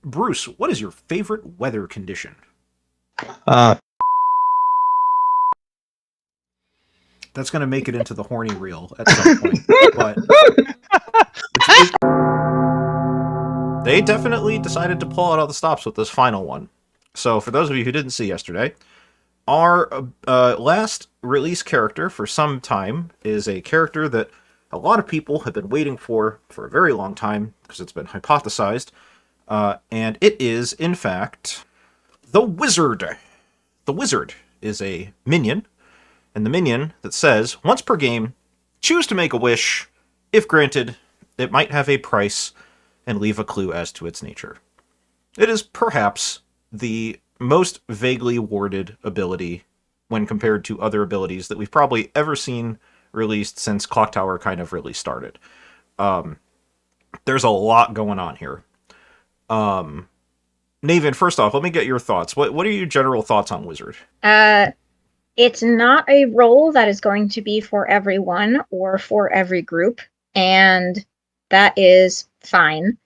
Bruce, what is your favorite weather condition? Uh, That's going to make it into the horny reel at some point, but it, they definitely decided to pull out all the stops with this final one. So, for those of you who didn't see yesterday, our last release character for some time is a character that a lot of people have been waiting for a very long time because it's been hypothesized, and it is, in fact, the Wizard. The Wizard is a minion, and the minion that says, once per game, choose to make a wish. If granted, it might have a price and leave a clue as to its nature. It is perhaps the most vaguely worded ability when compared to other abilities that we've probably ever seen released since Clock Tower kind of really started. There's a lot going on here. Navean, first off, let me get your thoughts. What are your general thoughts on Wizard? It's not a role that is going to be for everyone or for every group, and that is fine.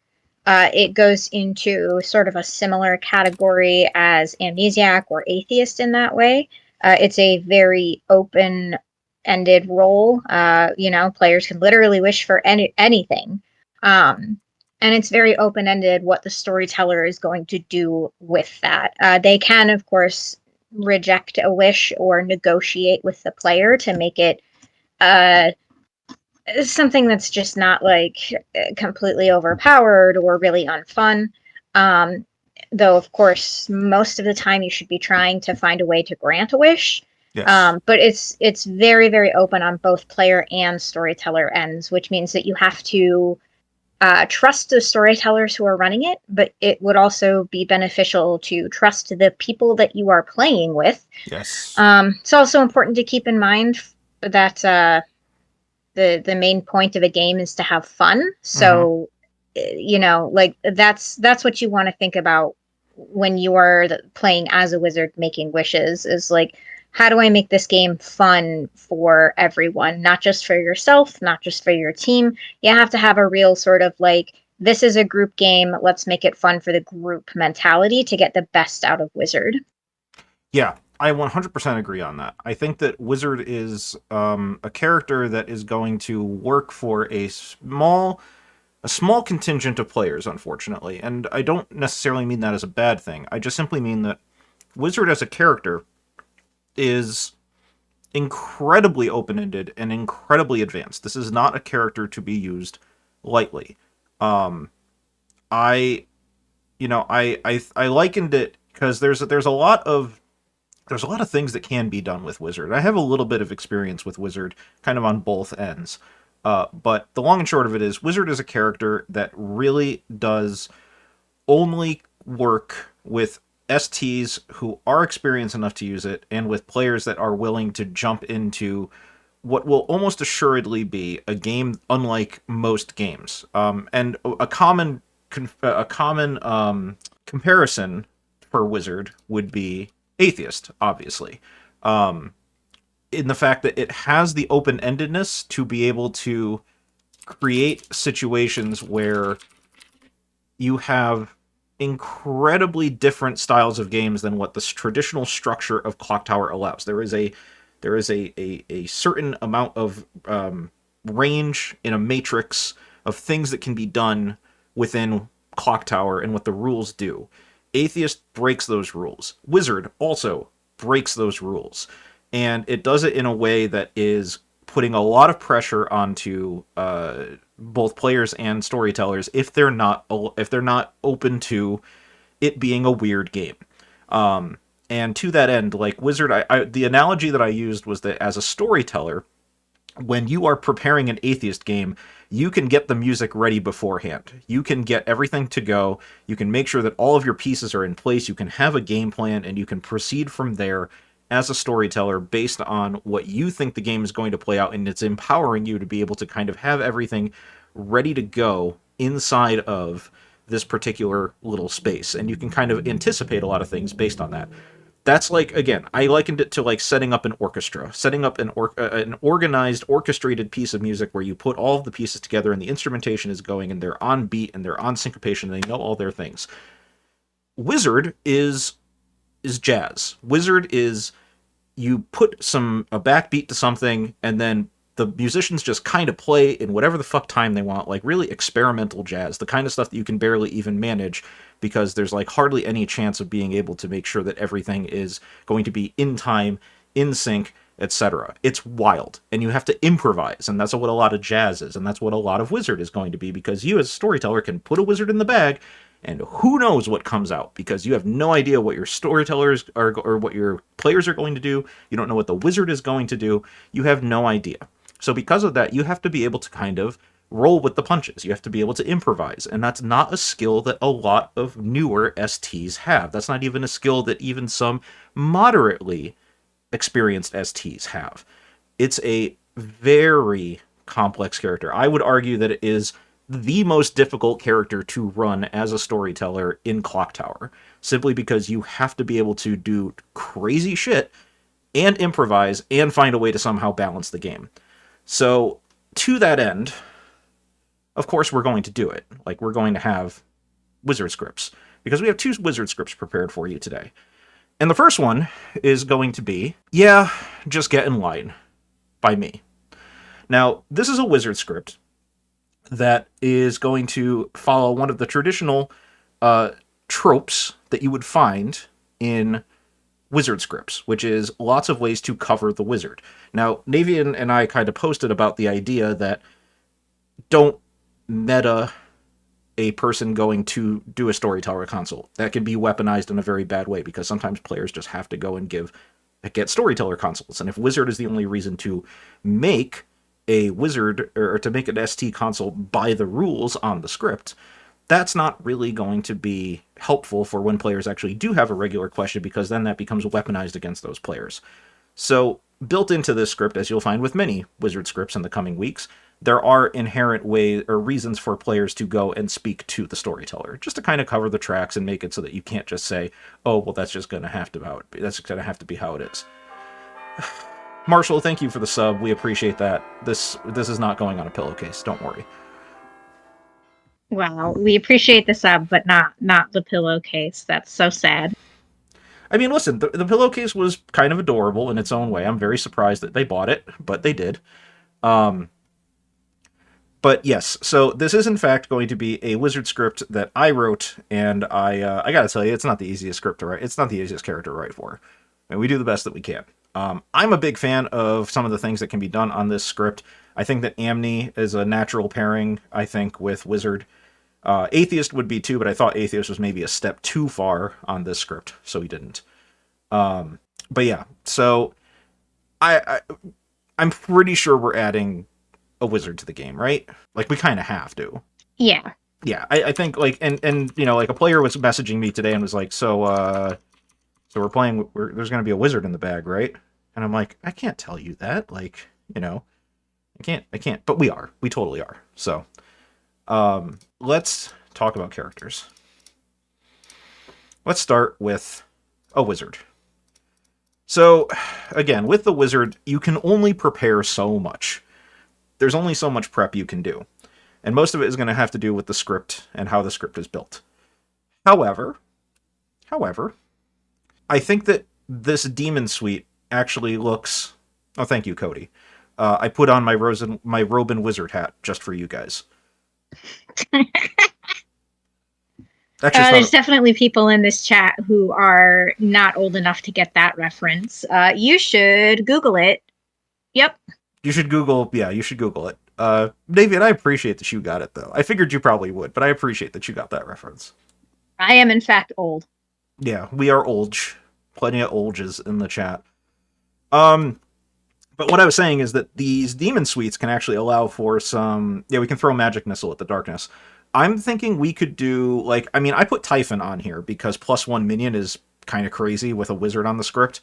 It goes into sort of a similar category as amnesiac or atheist in that way. It's a very open-ended role. Players can literally wish for anything. And it's very open-ended what the storyteller is going to do with that. They can, of course, reject a wish or negotiate with the player to make it something that's just not completely overpowered or really unfun. Though, of course, most of the time you should be trying to find a way to grant a wish. Yes. But it's very, very open on both player and storyteller ends, which means that you have to trust the storytellers who are running it, but it would also be beneficial to trust the people that you are playing with. Yes. It's also important to keep in mind that the main point of a game is to have fun. So, that's what you want to think about when you are playing as a wizard making wishes, is like, how do I make this game fun for everyone? Not just for yourself, not just for your team. You have to have a real sort of this is a group game, let's make it fun for the group mentality to get the best out of Wizard. Yeah, I 100% agree on that. I think that Wizard is a character that is going to work for a small contingent of players, unfortunately. And I don't necessarily mean that as a bad thing. I just simply mean that Wizard as a character is incredibly open-ended and incredibly advanced. This is not a character to be used lightly. I likened it because there's a lot of things that can be done with Wizard. I have a little bit of experience with Wizard, kind of on both ends. But the long and short of it is, Wizard is a character that really does only work with STs who are experienced enough to use it, and with players that are willing to jump into what will almost assuredly be a game unlike most games. And a common comparison for Wizard would be Atheist, obviously. In the fact that it has the open-endedness to be able to create situations where you have incredibly different styles of games than what the traditional structure of Clock Tower allows. There is a certain amount of range in a matrix of things that can be done within Clock Tower and what the rules do. Atheist breaks those rules. Wizard also breaks those rules. And it does it in a way that is putting a lot of pressure onto both players and storytellers if they're not open to it being a weird game. And to that end, like Wizard, the analogy that I used was that as a storyteller, when you are preparing an Atheist game, you can get the music ready beforehand. You can get everything to go. You can make sure that all of your pieces are in place. You can have a game plan, and you can proceed from there as a storyteller based on what you think the game is going to play out, and it's empowering you to be able to kind of have everything ready to go inside of this particular little space, and you can kind of anticipate a lot of things based on that. That's like, again, I likened it to like setting up an orchestra, setting up an organized, orchestrated piece of music where you put all of the pieces together and the instrumentation is going and they're on beat and they're on syncopation and they know all their things. Wizard is jazz. Wizard is you put a backbeat to something, and then the musicians just kind of play in whatever the fuck time they want, like really experimental jazz, the kind of stuff that you can barely even manage because there's like hardly any chance of being able to make sure that everything is going to be in time, in sync, etc. It's wild, and you have to improvise, and that's what a lot of jazz is, and that's what a lot of Wizard is going to be, because you as a storyteller can put a wizard in the bag, and who knows what comes out, because you have no idea what your storytellers are or what your players are going to do. You don't know what the wizard is going to do. You have no idea. So because of that, you have to be able to kind of roll with the punches. You have to be able to improvise, and that's not a skill that a lot of newer STs have. That's not even a skill that even some moderately experienced STs have. It's a very complex character. I would argue that it is the most difficult character to run as a storyteller in Clock Tower, simply because you have to be able to do crazy shit and improvise and find a way to somehow balance the game. So, to that end, of course we're going to do it. Like, we're going to have wizard scripts, because we have 2 wizard scripts prepared for you today. And the first one is going to be, yeah, just get in line, by me. Now, this is a wizard script that is going to follow one of the traditional tropes that you would find in wizard scripts, which is lots of ways to cover the wizard. Now, Navean and I kind of posted about the idea that don't meta a person going to do a storyteller console. That can be weaponized in a very bad way, because sometimes players just have to go and get storyteller consoles. And if wizard is the only reason to make a wizard, or to make an ST console by the rules on the script, that's not really going to be helpful for when players actually do have a regular question, because then that becomes weaponized against those players. So built into this script, as you'll find with many wizard scripts in the coming weeks, there are inherent ways or reasons for players to go and speak to the storyteller, just to kind of cover the tracks and make it so that you can't just say, oh, well, that's going to have to be how it is. Marshall, thank you for the sub. We appreciate that. This is not going on a pillowcase. Don't worry. Well, we appreciate the sub, but not the pillowcase. That's so sad. I mean, listen, the pillowcase was kind of adorable in its own way. I'm very surprised that they bought it, but they did. But yes, so this is in fact going to be a wizard script that I wrote, and I gotta tell you, it's not the easiest script to write. It's not the easiest character to write for. And we do the best that we can. I'm a big fan of some of the things that can be done on this script. I think that Amni is a natural pairing, I think, with Wizard. Atheist would be too, but I thought Atheist was maybe a step too far on this script, so he didn't. But yeah, so I'm pretty sure we're adding a wizard to the game, right? Like, we kind of have to. Yeah. Yeah, I think, like, and you know, like, a player was messaging me today and was like, so we're playing, there's going to be a wizard in the bag, right? And I'm like, I can't tell you that. Like, you know, I can't, but we totally are. So, let's talk about characters. Let's start with a wizard. So, again, with the wizard, you can only prepare so much. There's only so much prep you can do. And most of it is going to have to do with the script and how the script is built. However, I think that this demon suite actually looks... Oh, thank you, Cody. I put on my Robin Wizard hat just for you guys. There's definitely people in this chat who are not old enough to get that reference. You should Google it. Yep. You should Google it. David, I appreciate that you got it, though. I figured you probably would, but I appreciate that you got that reference. I am, in fact, old. Yeah, we are olge. Plenty of olges in the chat. But what I was saying is that these demon suites can actually allow for some... Yeah, we can throw magic missile at the darkness. I'm thinking we could do, like... I mean, I put Typhon on here because +1 minion is kind of crazy with a wizard on the script.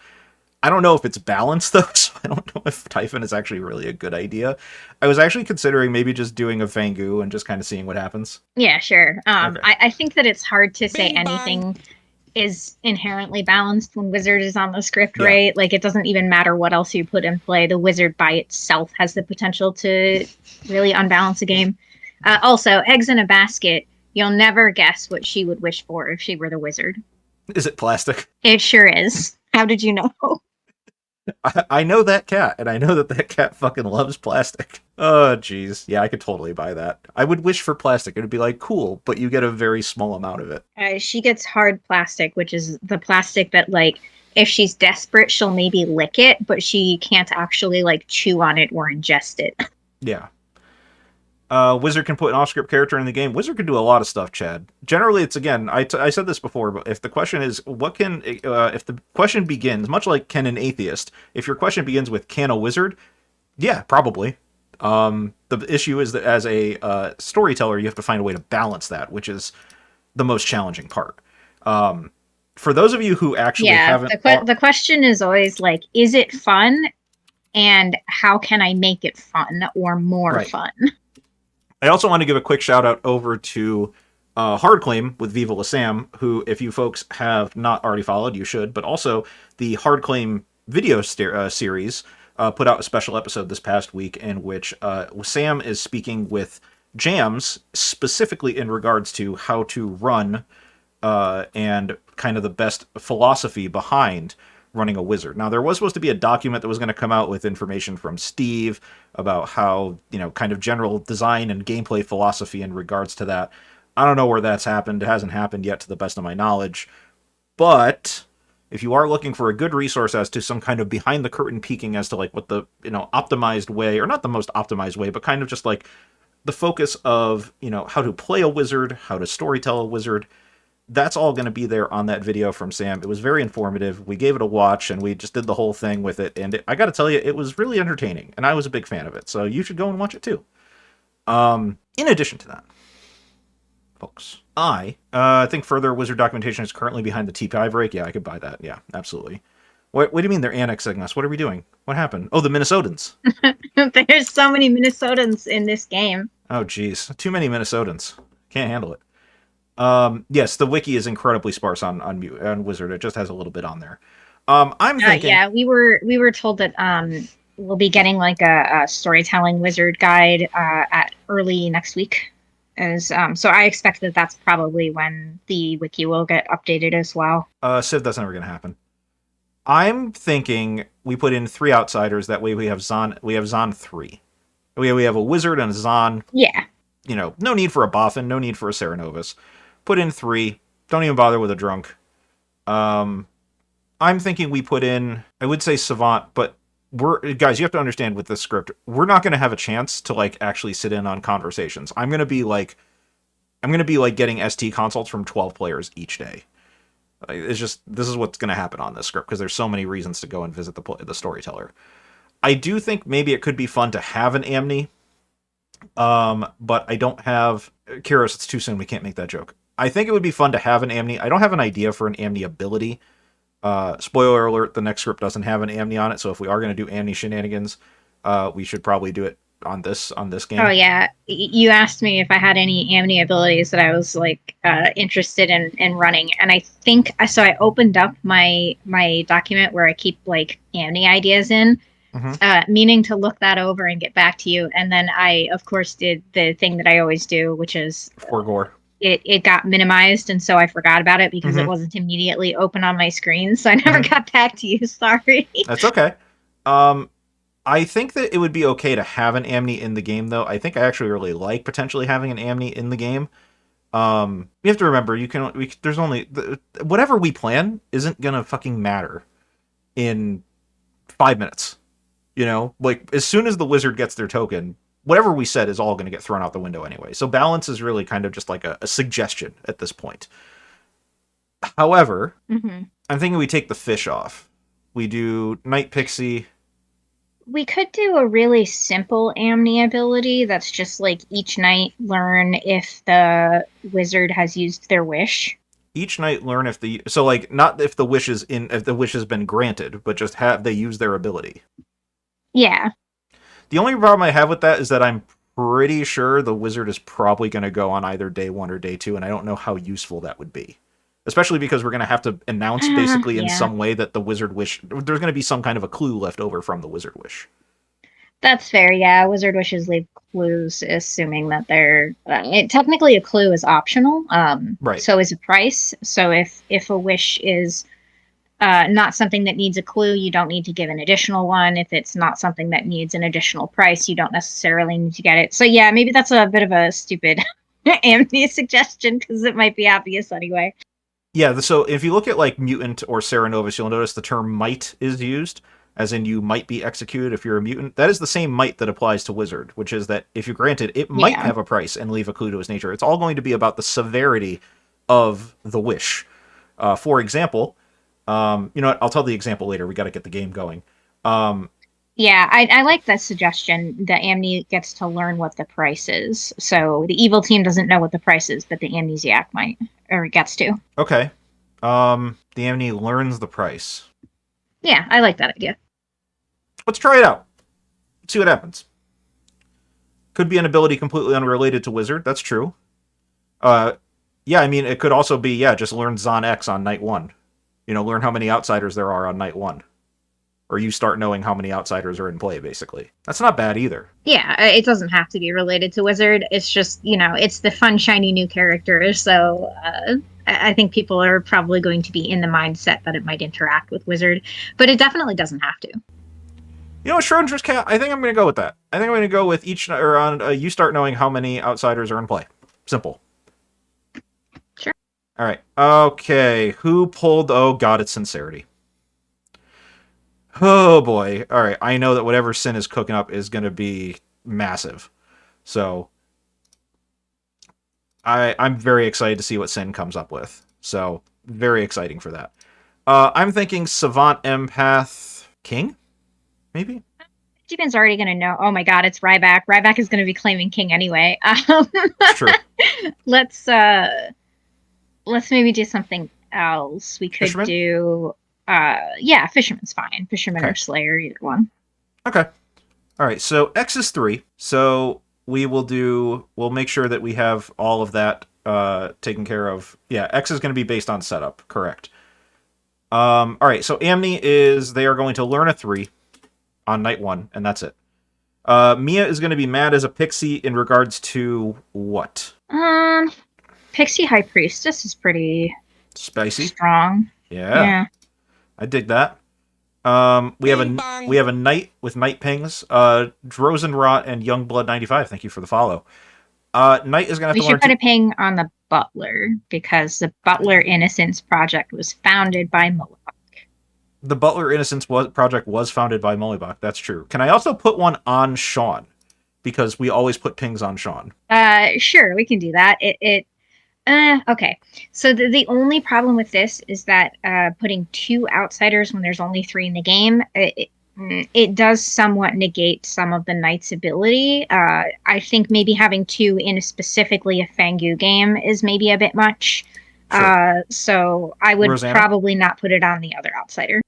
I don't know if it's balanced, though, so I don't know if Typhon is actually really a good idea. I was actually considering maybe just doing a Fangu and just kind of seeing what happens. Yeah, sure. Okay. I think that it's hard to say anything is inherently balanced when Wizard is on the script, right? Yeah. Like, it doesn't even matter what else you put in play. The Wizard by itself has the potential to really unbalance a game. Also, eggs in a basket. You'll never guess what she would wish for if she were the wizard. Is it plastic? It sure is. How did you know? I know that cat, and I know that cat fucking loves plastic. Oh, jeez. Yeah, I could totally buy that. I would wish for plastic. It would be like, cool, but you get a very small amount of it. She gets hard plastic, which is the plastic that, like, if she's desperate, she'll maybe lick it, but she can't actually, like, chew on it or ingest it. Yeah. Wizard can put an off-script character in the game. Wizard can do a lot of stuff, Chad. Generally, it's, again, I said this before, but if the question is, if the question begins, much like can an atheist, if your question begins with, can a wizard? Yeah, probably. The issue is that as a storyteller, you have to find a way to balance that, which is the most challenging part. For those of you who actually haven't... The question is always, like, is it fun? And how can I make it fun or more fun? I also want to give a quick shout out over to Hard Claim with Viva La Sam, who, if you folks have not already followed, you should, but also the Hard Claim video series put out a special episode this past week in which Sam is speaking with Jams specifically in regards to how to run and kind of the best philosophy behind running a wizard. Now, there was supposed to be a document that was going to come out with information from Steve about how, kind of general design and gameplay philosophy in regards to that. I don't know where that's happened. It hasn't happened yet to the best of my knowledge. But if you are looking for a good resource as to some kind of behind the curtain peeking as to like what the, optimized way, or not the most optimized way, but kind of just like the focus of, how to play a wizard, how to storytell a wizard, that's all going to be there on that video from Sam. It was very informative. We gave it a watch, and we just did the whole thing with it. And I got to tell you, it was really entertaining, and I was a big fan of it. So you should go and watch it too. In addition to that, folks, I think further wizard documentation is currently behind the TPI break. Yeah, I could buy that. Yeah, absolutely. What do you mean they're annexing us? What are we doing? What happened? Oh, the Minnesotans. There's so many Minnesotans in this game. Oh, geez. Too many Minnesotans. Can't handle it. Yes, the wiki is incredibly sparse on Wizard. It just has a little bit on there. I'm thinking... yeah, we were told that we'll be getting like a storytelling wizard guide at early next week. So I expect that that's probably when the wiki will get updated as well. Civ, that's never going to happen. I'm thinking we put in 3 outsiders. That way we have Zon 3. We have a wizard and a Zon. Yeah. No need for a Boffin, no need for a Serenovus. Put in 3. Don't even bother with a drunk. I'm thinking we put in, I would say Savant, but guys, you have to understand with this script, we're not going to have a chance to like actually sit in on conversations. I'm going to be like getting ST consults from 12 players each day. It's just, this is what's going to happen on this script because there's so many reasons to go and visit the storyteller. I do think maybe it could be fun to have an Amni. But I don't have... Kyros, it's too soon. We can't make that joke. I think it would be fun to have an Amni. I don't have an idea for an Amni ability. Spoiler alert, the next script doesn't have an Amni on it, so if we are going to do Amni shenanigans, we should probably do it on this game. Oh, yeah. You asked me if I had any Amni abilities that I was, like, interested in running, and I think... So I opened up my document where I keep, like, Amni ideas in, meaning to look that over and get back to you. And then I, of course, did the thing that I always do, which is... Forgore. It got minimized, and so I forgot about it because it wasn't immediately open on my screen, so I never got back to you. Sorry. That's okay. I think that it would be okay to have an Amni in the game, though. I think I actually really like potentially having an Amni in the game. You have to remember, there's only... whatever we plan isn't gonna fucking matter in 5 minutes. Like, as soon as the wizard gets their token, whatever we said is all going to get thrown out the window anyway. So balance is really kind of just like a suggestion at this point. However, I'm thinking we take the fish off. We do Night Pixie. We could do a really simple Amni ability that's just like each night learn if the wizard has used their wish. Each night learn if so like not if the wish if the wish has been granted, but just have they use their ability. Yeah. The only problem I have with that is that I'm pretty sure the wizard is probably going to go on either day 1 or day 2, and I don't know how useful that would be. Especially because we're going to have to announce basically in some way that the wizard wish... There's going to be some kind of a clue left over from the wizard wish. That's fair. Yeah, wizard wishes leave clues, assuming that they're technically a clue is optional. Right. So is a price. So if a wish is not something that needs a clue, you don't need to give an additional one. If it's not something that needs an additional price, you don't necessarily need to get it. So yeah, maybe that's a bit of a stupid Amity suggestion because it might be obvious anyway. Yeah, so if you look at like mutant or Cerenovus, you'll notice the term might is used, as in you might be executed if you're a mutant. That is the same might that applies to wizard, which is that if you grant it, it might Yeah. have a price and leave a clue to its nature. It's all going to be about the severity of the wish. For example, you know what? I'll tell the example later. We got to get the game going. Um, Yeah, I like that suggestion that Amni gets to learn what the price is. So the evil team doesn't know what the price is, but the amnesiac might, or gets to. okay. The Amni learns the price. Yeah, I like that idea. Let's try it out. See what happens. Could be an ability completely unrelated to wizard. That's true. Uh, yeah, I mean, it could also be, yeah, just learn Zon X on night one. You know, learn how many outsiders there are on night one. Or you start knowing how many outsiders are in play, basically. That's not bad either. Yeah, it doesn't have to be related to wizard. It's just, it's the fun, shiny new character. So I think people are probably going to be in the mindset that it might interact with wizard, but it definitely doesn't have to. You know what, Schrodinger's cat? I think I'm going to go with that. I think I'm going to go with each around. You start knowing how many outsiders are in play. Simple. Sure. All right. Okay. Who pulled? Oh God, it's sincerity. Oh boy. All right. I know that whatever Sin is cooking up is going to be massive. So I'm very excited to see what Sin comes up with. So very exciting for that. I'm thinking Savant Empath King, maybe. Steven's already going to know. Oh my God, it's Ryback. Ryback is going to be claiming king anyway. It's true. let's maybe do something else. We could Fisherman? do yeah, Fisherman's fine. Fisherman Okay. or Slayer, either one. Okay. All right. So X is 3. So we'll make sure that we have all of that taken care of. Yeah, X is going to be based on setup, correct. All right. So Amni is they are going to learn a 3 on night 1, and that's it. Mia is going to be mad as a pixie in regards to what? Pixie High Priestess is pretty Spicy. strong. Yeah. I dig that. We have a knight with night pings. Drozenrot and Youngblood95. Thank you for the follow. Knight is gonna have We to should learn. put a ping on the Butler because the Butler Innocence Project was founded by Moa. The Butler Innocence project was founded by Mollybach. That's true. Can I also put one on Sean? Because we always put pings on Sean. Sure, we can do that. Okay. So the only problem with this is that putting 2 outsiders when there's only 3 in the game, it does somewhat negate some of the knight's ability. I think maybe having 2 in specifically a Fangu game is maybe a bit much. Sure. So I would Rosanna? probably not put it on the other outsider.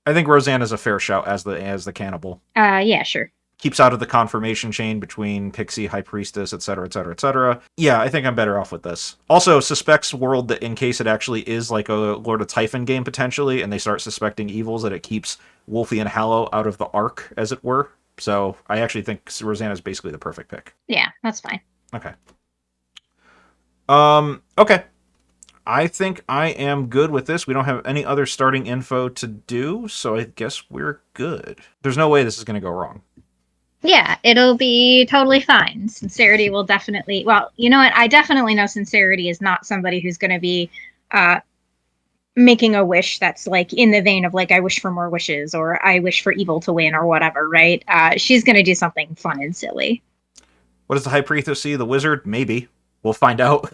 I think Rosanna's a fair shout as the cannibal. Yeah, sure. Keeps out of the confirmation chain between Pixie, High Priestess, etc., etc., etc. Yeah, I think I'm better off with this. Also, suspects world that in case it actually is like a Lord of Typhon game potentially, and they start suspecting evils, that it keeps Wolfie and Hallow out of the arc, as it were. So I actually think Rosanna is basically the perfect pick. Yeah, that's fine. Okay. Okay. I think I am good with this. We don't have any other starting info to do, so I guess we're good. There's no way this is going to go wrong. Yeah, it'll be totally fine. Sincerity will definitely. Well, you know what? I definitely know Sincerity is not somebody who's going to be making a wish that's like in the vein of like I wish for more wishes or I wish for evil to win or whatever, right? She's going to do something fun and silly. What does the High Priestess see? The wizard? Maybe. We'll find out.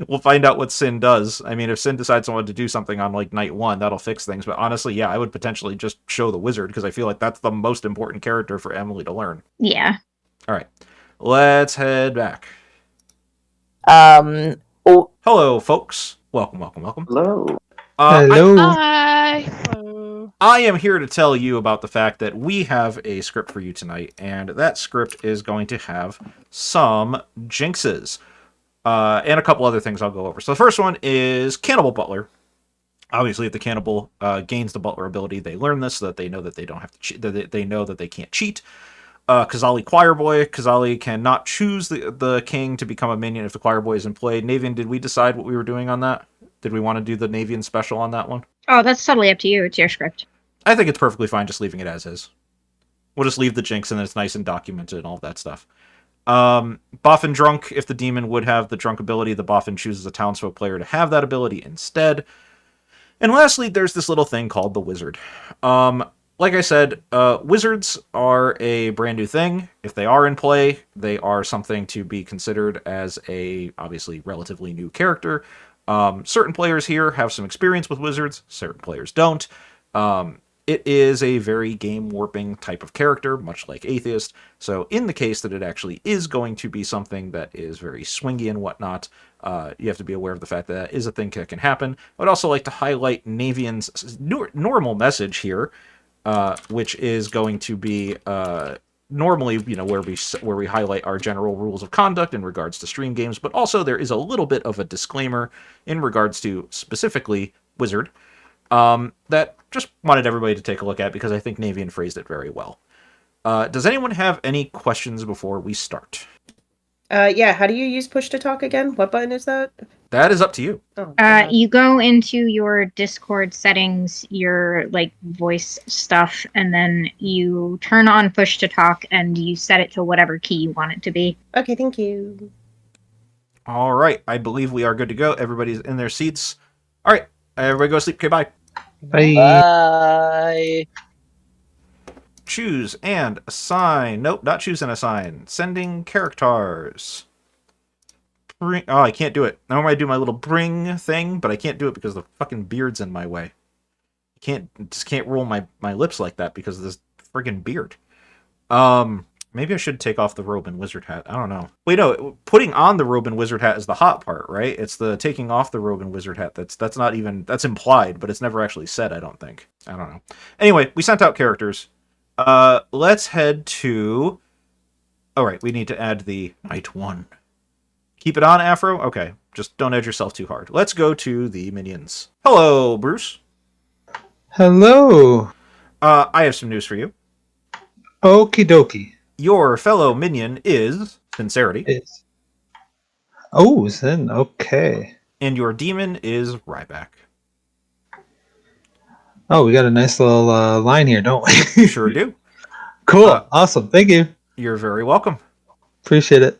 We'll find out what Sin does. I mean, if Sin decides someone to do something on like night 1, that'll fix things. But honestly, yeah, I would potentially just show the wizard because I feel like that's the most important character for Emily to learn. Yeah. All right, let's head back. Oh, Hello, folks. Welcome. hello. Hello. Hi. Hello. I am here to tell you about the fact that we have a script for you tonight, and that script is going to have some jinxes. And a couple other things I'll go over. So the first one is Cannibal Butler. Obviously, if the cannibal gains the butler ability, they learn this so that they know that they don't have to cheat. That they know that they can't cheat. Kazali Choirboy. Kazali cannot choose the king to become a minion if the Choirboy is in play. Navean, did we decide what we were doing on that? Did we want to do the Navean special on that one? Oh, that's totally up to you. It's your script. I think it's perfectly fine just leaving it as is. We'll just leave the jinx and it's nice and documented and all that stuff. Boffin Drunk, if the demon would have the drunk ability, the Boffin chooses a townsfolk player to have that ability instead. And lastly, there's this little thing called the Wizard. Like I said, wizards are a brand new thing. If they are in play, they are something to be considered as a, obviously, relatively new character. Certain players here have some experience with wizards, certain players don't. It is a very game-warping type of character, much like Atheist. So in the case that it actually is going to be something that is very swingy and whatnot, you have to be aware of the fact that that is a thing that can happen. I would also like to highlight Navian's normal message here, which is going to be normally, where we highlight our general rules of conduct in regards to stream games, but also there is a little bit of a disclaimer in regards to specifically Wizard that just wanted everybody to take a look at because I think Navean phrased it very well. Does anyone have any questions before we start? Yeah, how do you use push to talk again? What button is that? That is up to you. Oh, God. You go into your Discord settings, your voice stuff, and then you turn on push to talk and you set it to whatever key you want it to be. Okay, thank you. All right, I believe we are good to go. Everybody's in their seats. All right, everybody go to sleep. Okay, bye. Bye. Choose and assign. Nope, not choose and assign. Sending characters. Bring. Oh, I can't do it. Normally I do my little bring thing, but I can't do it because the fucking beard's in my way. I just can't roll my lips like that because of this friggin' beard. Maybe I should take off the robe and wizard hat. I don't know. Wait, no, putting on the robe and wizard hat is the hot part, right? It's the taking off the robe and wizard hat. That's not even, that's implied, but it's never actually said, I don't think. I don't know. Anyway, we sent out characters. Let's head to... All right, we need to add the Night 1. Keep it on, Afro? Okay, just don't edge yourself too hard. Let's go to the minions. Hello, Bruce. Hello. I have some news for you. Okie dokie. Your fellow minion is Sincerity. Oh, then okay. And your demon is Ryback. Oh, we got a nice little line here, don't we? Sure do. Cool. Awesome. Thank you. You're very welcome. Appreciate it.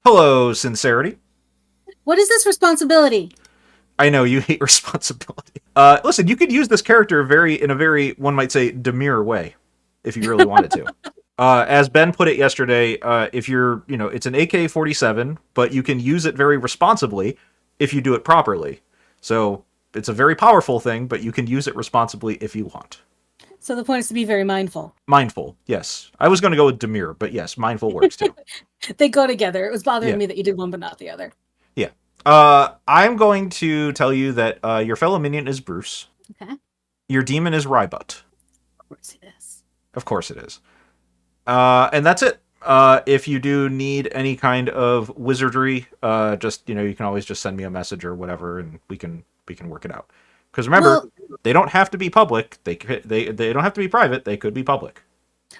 Hello, Sincerity. What is this responsibility? I know you hate responsibility. Listen, you could use this character in a very, one might say, demure way, if you really wanted to. As Ben put it yesterday, if you're, it's an AK-47, but you can use it very responsibly if you do it properly. So it's a very powerful thing, but you can use it responsibly if you want. So the point is to be very mindful. Mindful, yes. I was going to go with demure, but yes, mindful works too. They go together. It was bothering me that you did one but not the other. Yeah. I'm going to tell you that your fellow minion is Bruce. Okay. Your demon is Rybut. Of course it is. Of course it is. And that's it. If you do need any kind of wizardry, just, you can always just send me a message or whatever, and we can work it out. Because remember, they don't have to be public. They don't have to be private. They could be public.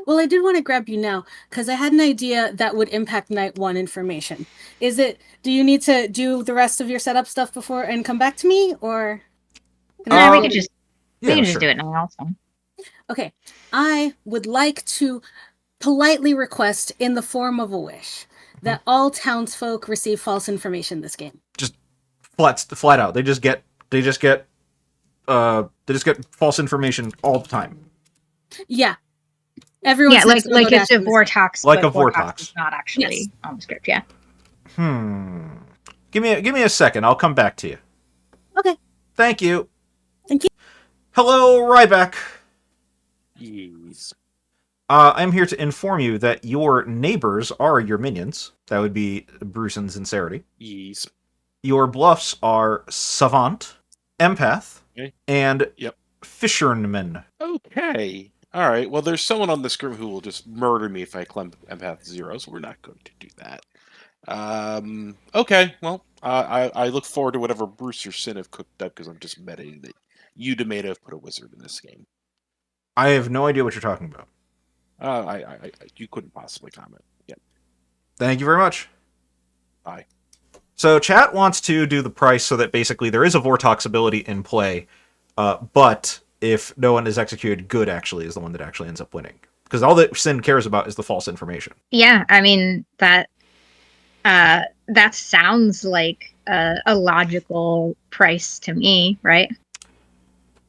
Well, I did want to grab you now because I had an idea that would impact Night 1 information. Do you need to do the rest of your setup stuff before and come back to me, or? No, we could just sure. do it now also. Okay. I would like to politely request in the form of a wish that all townsfolk receive false information this game. Just flat out. They just get false information all the time. Yeah. Everyone. Yeah, like it's a Vortox. Like but a Vortox. Is not actually on the script, yeah. Give me a second. I'll come back to you. Okay. Thank you. Thank you. Hello, Ryback. Yes. I'm here to inform you that your neighbors are your minions. That would be Bruce and Sincerity. Yes. Your bluffs are Savant, Empath, and Fisherman. Okay. All right. Well, there's someone on the scrim who will just murder me if I claim Empath 0, so we're not going to do that. Okay. Well, I look forward to whatever Bruce or Sin have cooked up because I'm just betting that you, Tomato, have put a wizard in this game. I have no idea what you're talking about. You couldn't possibly comment. Yeah. Thank you very much. Bye. So chat wants to do the price so that basically there is a Vortox ability in play, but if no one is executed, good actually is the one that actually ends up winning. Because all that Sin cares about is the false information. Yeah, I mean that sounds like a logical price to me, right?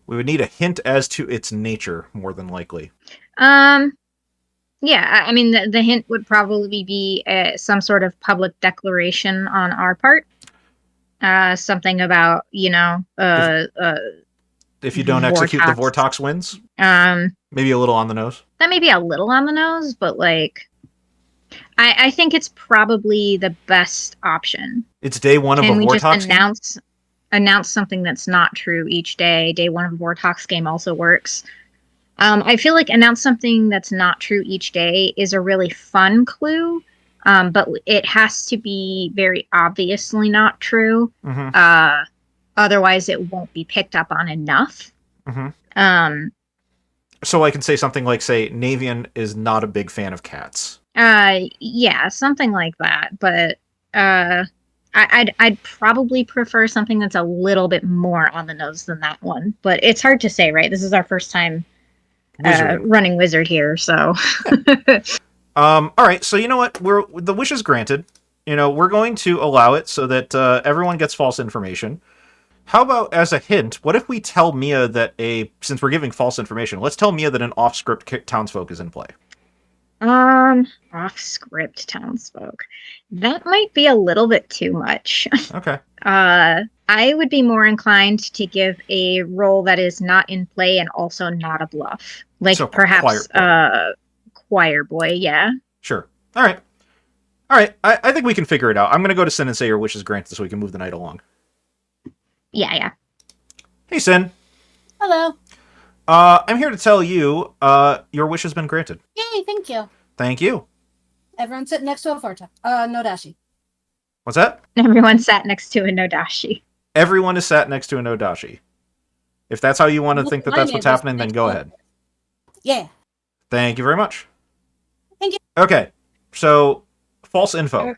We would need a hint as to its nature, more than likely. Yeah, I mean the hint would probably be some sort of public declaration on our part. Something about, If you don't execute the Vortox wins? Maybe a little on the nose? That may be a little on the nose, but like I think it's probably the best option. It's day one of a Vortox game? Can we just announce something that's not true each day? Day one of a Vortox game also works. I feel like announce something that's not true each day is a really fun clue, but it has to be very obviously not true. Mm-hmm. Otherwise, it won't be picked up on enough. Mm-hmm. So I can say something like, say, Navean is not a big fan of cats. Yeah, something like that. But I'd probably prefer something that's a little bit more on the nose than that one. But it's hard to say, right? This is our first time running Wizard here, so. All right, so you know what? The wish is granted. We're going to allow it so that everyone gets false information. How about, as a hint, what if we tell Mia that since we're giving false information, let's tell Mia that an off-script townsfolk is in play. Off-script townsfolk. That might be a little bit too much. Okay. I would be more inclined to give a role that is not in play and also not a bluff. Like so perhaps choir boy, yeah. Sure. All right. I think we can figure it out. I'm going to go to Sin and say your wish is granted so we can move the night along. Yeah. Hey, Sin. Hello. I'm here to tell you your wish has been granted. Yay, thank you. Thank you. Everyone sit next to a Vortex. Nodashi. What's that? Everyone sat next to a Nodashi. Everyone is sat next to a Nodashi. If that's how you want to think that that's what's happening, then go ahead. Yeah. Thank you very much. Thank you. Okay, so false info.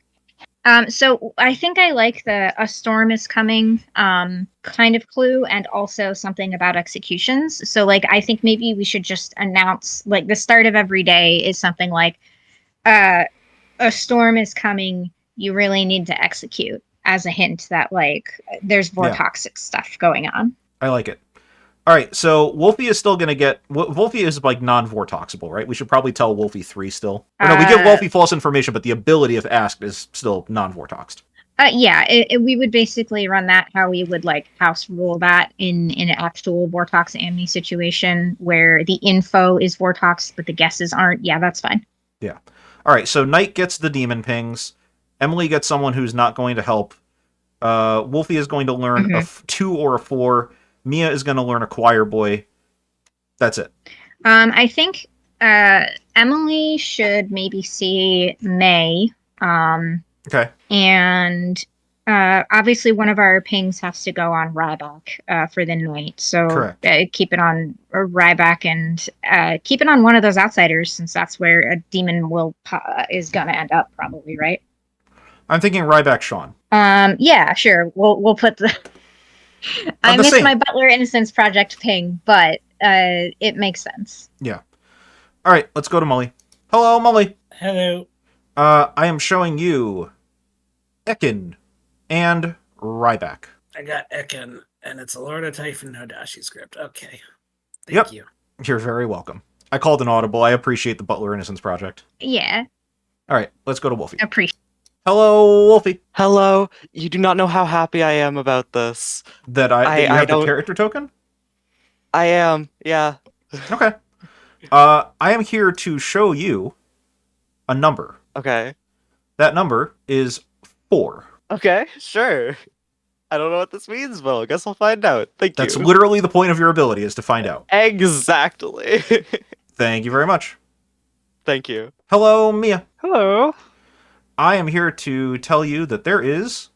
So I think I like a storm is coming kind of clue, and also something about executions. So like I think maybe we should just announce like the start of every day is something like a storm is coming. You really need to execute, as a hint that like there's more toxic stuff going on. I like it. All right, so Wolfie is still going to get... Wolfie is like non-vortoxable, right? We should probably tell Wolfie 3 still. Or no, we give Wolfie false information, but the ability, if asked, is still non-vortoxed. Yeah, we would basically run that how we would like house rule that in an actual Vortox Amni situation where the info is Vortox, but the guesses aren't. Yeah, that's fine. Yeah. All right, so Knight gets the demon pings. Emily gets someone who's not going to help. Wolfie is going to learn a 2 or a 4. Mia is going to learn a choir boy. That's it. I think Emily should maybe see May. Okay. And obviously one of our pings has to go on Ryback for the night. So keep it on Ryback and keep it on one of those outsiders, since that's where a demon is going to end up probably, right? I'm thinking Ryback Sean. Yeah, sure. We'll put the... I missed my Butler Innocence Project ping, but it makes sense. Yeah. All right, let's go to Molly. Hello, Molly. Hello. I am showing you Ekin and Ryback. I got Ekin, and it's a Lord of Typhon Nodashi script. Okay. Thank you. You're very welcome. I called an audible. I appreciate the Butler Innocence Project. Yeah. All right, let's go to Wolfie. Appreciate. Hello, Wolfie. Hello. You do not know how happy I am about this. That you have the character token? I am, yeah. Okay. I am here to show you a number. Okay. That number is 4. Okay, sure. I don't know what this means, but I guess I'll find out. Thank you. That's literally the point of your ability, is to find out. Exactly. Thank you very much. Thank you. Hello, Mia. Hello. I am here to tell you that there is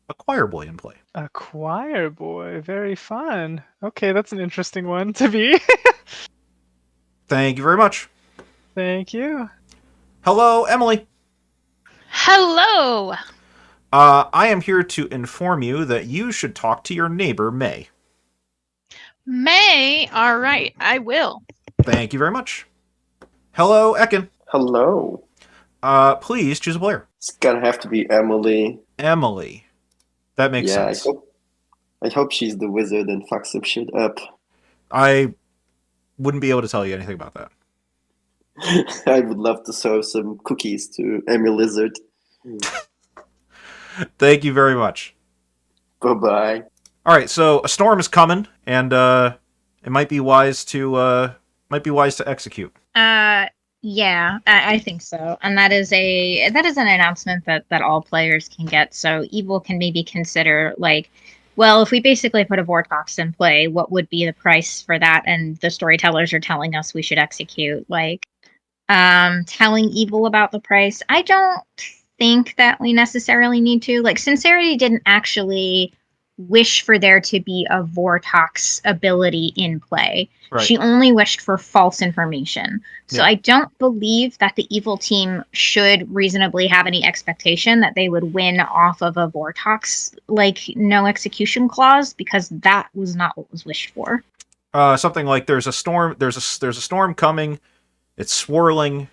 a choir boy in play. A choir boy. Very fun. Okay, that's an interesting one to be. Thank you very much. Thank you. Hello, Emily. Hello. I am here to inform you that you should talk to your neighbor, May. May. All right, I will. Thank you very much. Hello, Ekin. Hello. Please choose a player. It's gonna have to be Emily. Emily. That makes sense. I hope she's the wizard and fucks some shit up. I wouldn't be able to tell you anything about that. I would love to serve some cookies to Emily Lizard. Thank you very much. Bye-bye. All right, so a storm is coming, and it might be wise to execute. Yeah, I think so. And that is an announcement that all players can get. So Evil can maybe consider, like, well, if we basically put a Vortox in play, what would be the price for that? And the storytellers are telling us we should execute. Like, telling Evil about the price. I don't think that we necessarily need to. Like, Sincerity didn't actually wish for there to be a Vortox ability in play. Right. She only wished for false information. So Yeah. I don't believe that the Evil team should reasonably have any expectation that they would win off of a Vortox, like, no execution clause, because that was not what was wished for. Something like there's a storm coming, it's swirling,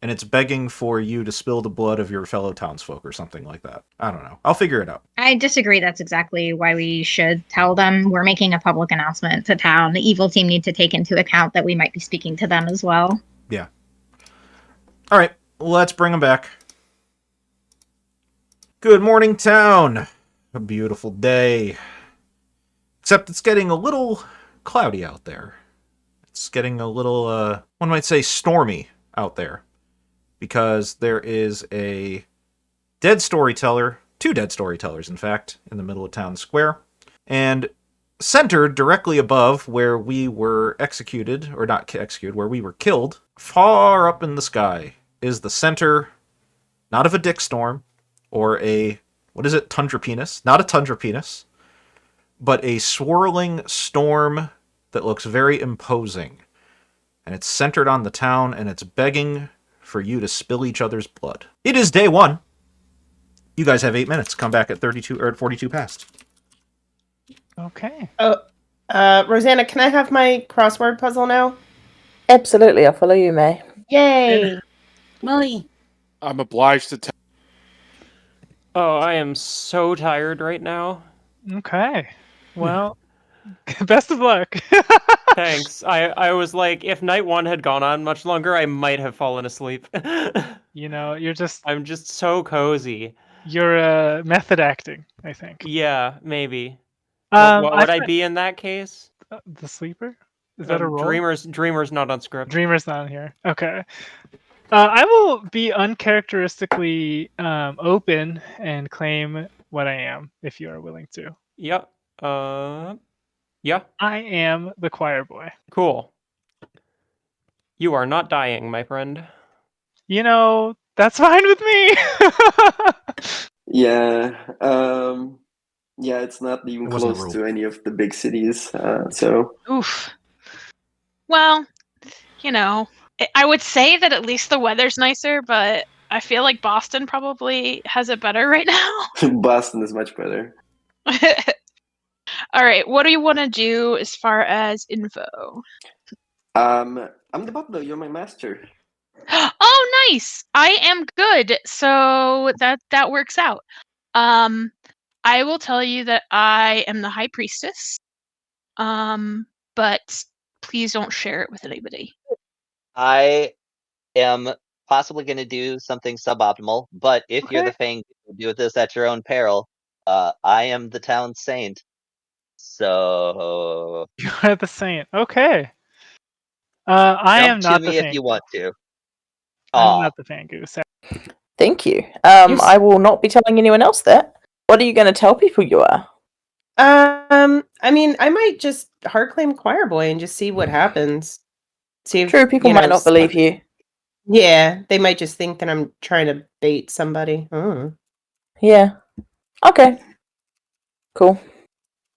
and it's begging for you to spill the blood of your fellow townsfolk or something like that. I don't know. I'll figure it out. I disagree. That's exactly why we should tell them we're making a public announcement to town. The Evil team need to take into account that we might be speaking to them as well. Yeah. All right, let's bring them back. Good morning, town. A beautiful day. Except it's getting a little cloudy out there. It's getting a little, one might say, stormy out there. Because there is a dead storyteller, 2 dead storytellers, in fact, in the middle of town square. And centered directly above where we were executed, or not executed, where we were killed, far up in the sky, is the center, not of a dick storm, or a, what is it, tundra penis? Not a tundra penis, but a swirling storm that looks very imposing. And it's centered on the town, and it's begging for you to spill each other's blood. It is day 1. You guys have 8 minutes. Come back at 32 or at 42 past. Okay. Rosanna, can I have my crossword puzzle now? Absolutely, I'll follow you, May. Yay! Molly. I'm obliged to tell. Oh, I am so tired right now. Okay. Well, best of luck. Thanks. I was like, if night 1 had gone on much longer, I might have fallen asleep. You know, I'm just so cozy. You're method acting, I think. Yeah, maybe. What would I be in that case? The sleeper? Is that a role? Dreamer's not on script. Dreamer's not here. Okay. I will be uncharacteristically open and claim what I am, if you are willing to. Yep. Yeah. I am the choir boy. Cool. You are not dying, my friend. You know, that's fine with me. Yeah. Yeah, it's not even close to any of the big cities, so... Oof. Well, you know, I would say that at least the weather's nicer, but I feel like Boston probably has it better right now. Boston is much better. All right, what do you want to do as far as info? I'm the butler, you're my master. Oh, nice! I am good, so that works out. I will tell you that I am the high priestess. But please don't share it with anybody. I am possibly going to do something suboptimal, but if you're the Fang, do this at your own peril. I am the town saint. So You are the saint. Okay. I am not the me if Fang. you want to. I'm not the Fangu. Sorry. Thank you. I will not be telling anyone else that. What are you going to tell people you are? I mean, I might just hard claim choir boy and just see what happens. See if True, people might not believe you. Yeah, they might just think that I'm trying to bait somebody. Yeah. Okay. Cool.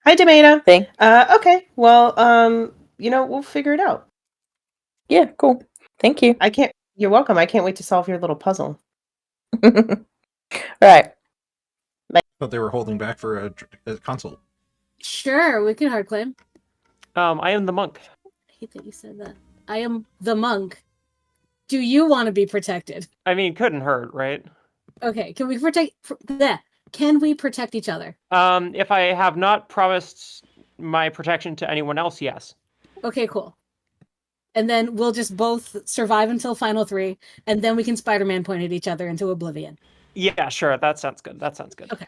Hi, Tomato. Thing. Okay. Well, we'll figure it out. Yeah, cool. Thank you. You're welcome. I can't wait to solve your little puzzle. Right. I thought they were holding back for a consult. Sure, we can hard claim. I am the monk. I hate that you said that. I am the monk. Do you want to be protected? I mean, couldn't hurt, right? Okay, can we protect that? Can we protect each other? If I have not promised my protection to anyone else, yes. Okay, cool. And then we'll just both survive until Final 3, and then we can Spider-Man point at each other into oblivion. Yeah, sure. That sounds good. Okay.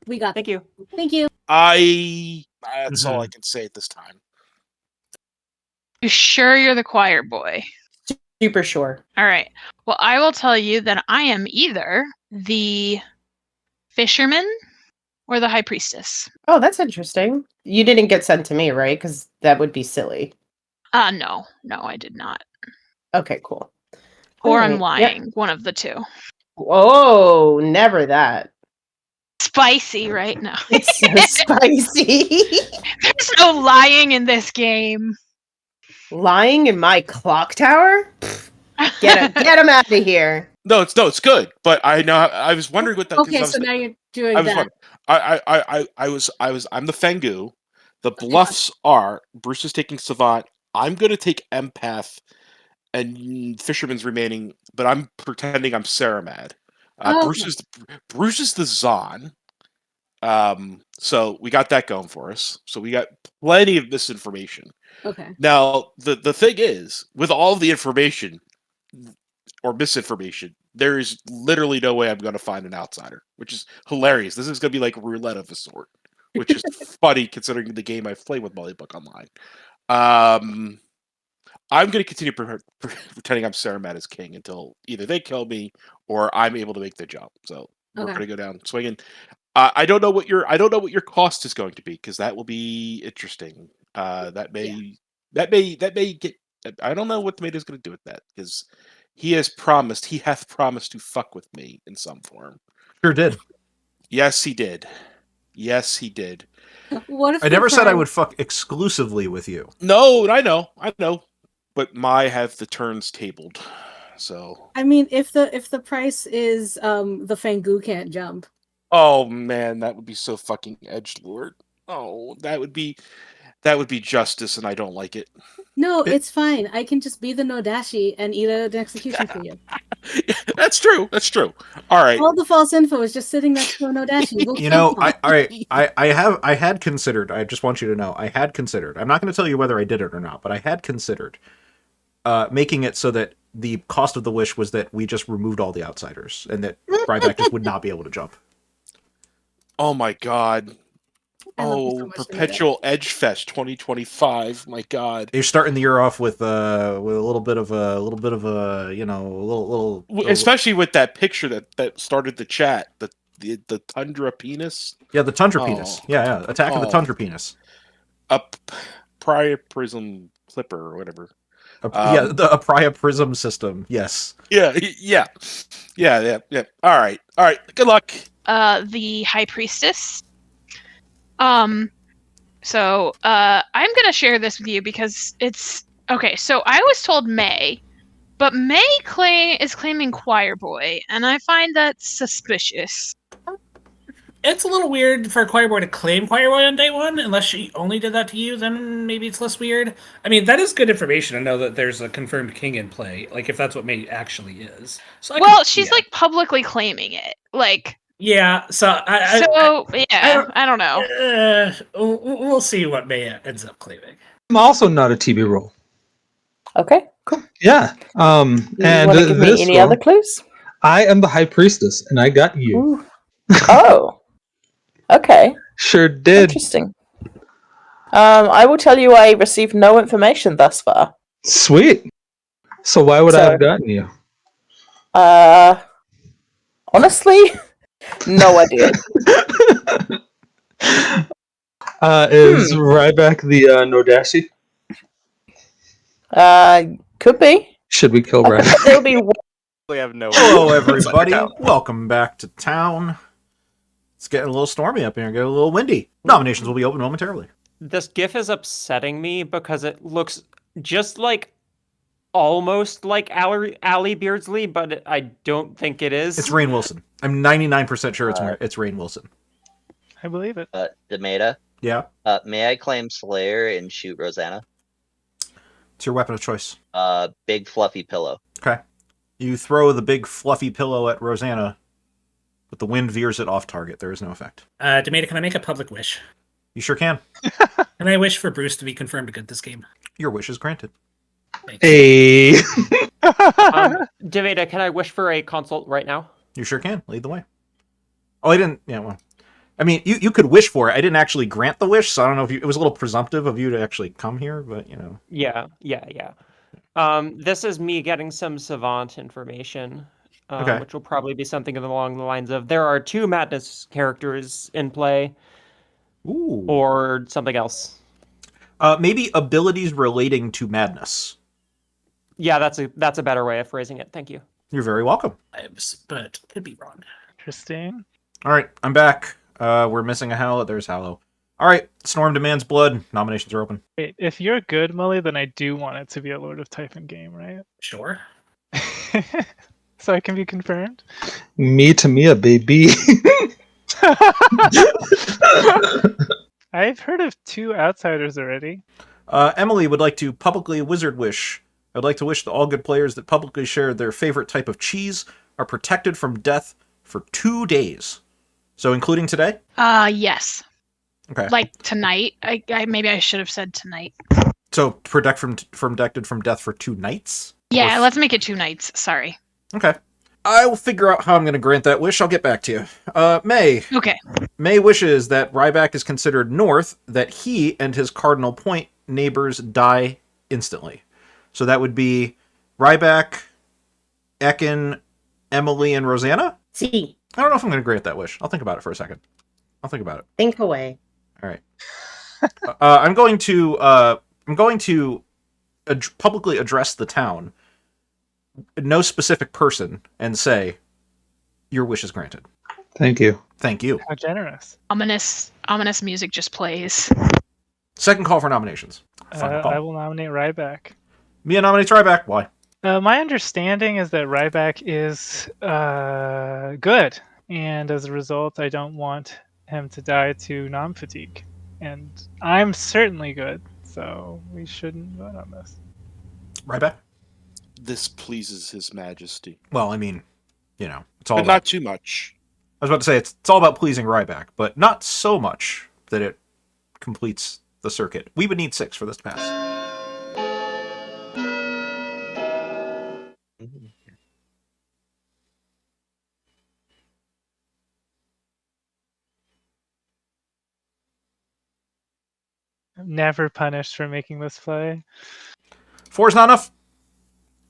We got Thank you. Thank you. That's all I can say at this time. You sure you're the choir boy? Super sure. All right. Well, I will tell you that I am either the fisherman or the high priestess. Oh, that's interesting. You didn't get sent to me, right? Because that would be silly. No, I did not. Okay, cool. Or All I'm right, lying. yep. One of the two. Whoa, never that. Spicy, right? No. It's so spicy. There's no lying in this game. Lying in my clock tower? Get him out of here. No, it's good. But I was wondering what that. Okay, so now you're doing that. I'm the Fengu. The bluffs are Bruce is taking Savant. I'm going to take Empath, and Fisherman's remaining. But I'm pretending I'm Saramad. Bruce is the Zon. So we got that going for us. So we got plenty of misinformation. Okay. Now the thing is, with all the information or misinformation, there is literally no way I'm going to find an outsider, which is hilarious. This is going to be like roulette of a sort, which is funny considering the game I've played with Mollybook Online. I'm going to continue pretending I'm Saramad as king until either they kill me or I'm able to make the jump. So we're going to go down swinging. I don't know what your cost is going to be because that will be interesting. That may get. I don't know what Tomato is going to do with that because he hath promised to fuck with me in some form. Sure did. Yes, he did. What if I never said I would fuck exclusively with you. No, I know. But my have the turns tabled. So I mean, if the price is the Fangu can't jump. Oh man, that would be so fucking edgelord. Oh, that would be justice, and I don't like it. No, it's fine. I can just be the Nodashi and eat an execution for you. That's true. All right. All the false info is just sitting next to a Nodashi. We'll I had considered. I just want you to know, I had considered. I'm not going to tell you whether I did it or not, but I had considered making it so that the cost of the wish was that we just removed all the outsiders and that Ryback just would not be able to jump. Oh my god. Perpetual Edge Fest 2025. My god. You're starting the year off with a little bit of a especially with that picture that started the chat, the tundra penis. Yeah, the tundra penis. Yeah. Attack of the tundra penis. A priaprism clipper or whatever. A priaprism system. Yes. Yeah. All right. Good luck. The high priestess. So I'm gonna share this with you because it's okay. So I was told May, but May is claiming Choir Boy, and I find that suspicious. It's a little weird for a Choir Boy to claim Choir Boy on day one, unless she only did that to you. Then maybe it's less weird. I mean, that is good information to know that there's a confirmed king in play. Like if that's what May actually is. So she's like publicly claiming it, like. Yeah, I don't know. We'll see what May ends up claiming. I'm also not a TB roll. Okay, cool. Yeah. You want to give me any other clues? I am the high priestess, and I got you. Ooh. Oh. Okay. Sure did. Interesting. I will tell you I received no information thus far. Sweet. So why would I have gotten you? Honestly, no idea. Is Ryback the Nodashi? Could be. Should we kill I Ryback? think there'll be We have no. Hello, everybody. Welcome back to town. It's getting a little stormy up here and getting a little windy. Nominations will be open momentarily. This GIF is upsetting me because it looks just like almost like Allie Beardsley, but I don't think it is. It's Rainn Wilson. I'm 99% sure it's Rainn Wilson. I believe it. Demeta, Yeah? may I claim Slayer and shoot Rosanna? It's your weapon of choice. Big fluffy pillow. Okay. You throw the big fluffy pillow at Rosanna, but the wind veers it off target. There is no effect. Demeta, can I make a public wish? You sure can. Can I wish for Bruce to be confirmed good this game? Your wish is granted. Hey. Demeta, can I wish for a consult right now? You sure can. Lead the way. Oh, I didn't... Yeah, well... I mean, you could wish for it. I didn't actually grant the wish, so I don't know if it was a little presumptive of you to actually come here, but, you know. Yeah. This is me getting some savant information, Okay. which will probably be something along the lines of, there are 2 madness characters in play. Ooh. Or something else. Maybe abilities relating to madness. Yeah, that's a better way of phrasing it. Thank you. You're very welcome. But could be wrong. Interesting. All right, I'm back. We're missing a Hallow. There's Hallow. All right, Storm demands blood. Nominations are open. Wait, if you're good, Mully, then I do want it to be a Lord of Typhon game, right? Sure. So it can be confirmed? Me to Mia, baby. I've heard of 2 outsiders already. Emily would like to publicly wizard wish. I would like to wish that all good players that publicly share their favorite type of cheese are protected from death for 2 days. So including today? Yes. Okay. Like tonight. I maybe I should have said tonight. So protected from death for 2 nights? Yeah, let's make it 2 nights. Sorry. Okay. I will figure out how I'm going to grant that wish. I'll get back to you. May. Okay. May wishes that Ryback is considered north, that he and his Cardinal Point neighbors die instantly. So that would be Ryback, Ekin, Emily, and Rosanna? See. I don't know if I'm going to grant that wish. I'll think about it for a second. I'll think about it. Think away. All right. I'm going to publicly address the town, no specific person, and say, your wish is granted. Thank you. Thank you. How generous. Ominous music just plays. Second call for nominations. Final call. I will nominate Ryback. Mia nominates Ryback. Why? My understanding is that Ryback is good, and as a result, I don't want him to die to non-fatigue. And I'm certainly good, so we shouldn't vote on this. Ryback? This pleases His Majesty. Well, I mean, you know, it's all but about... not too much. I was about to say, it's all about pleasing Ryback, but not so much that it completes the circuit. We would need 6 for this to pass. I'm never punished for making this play. 4 is not enough.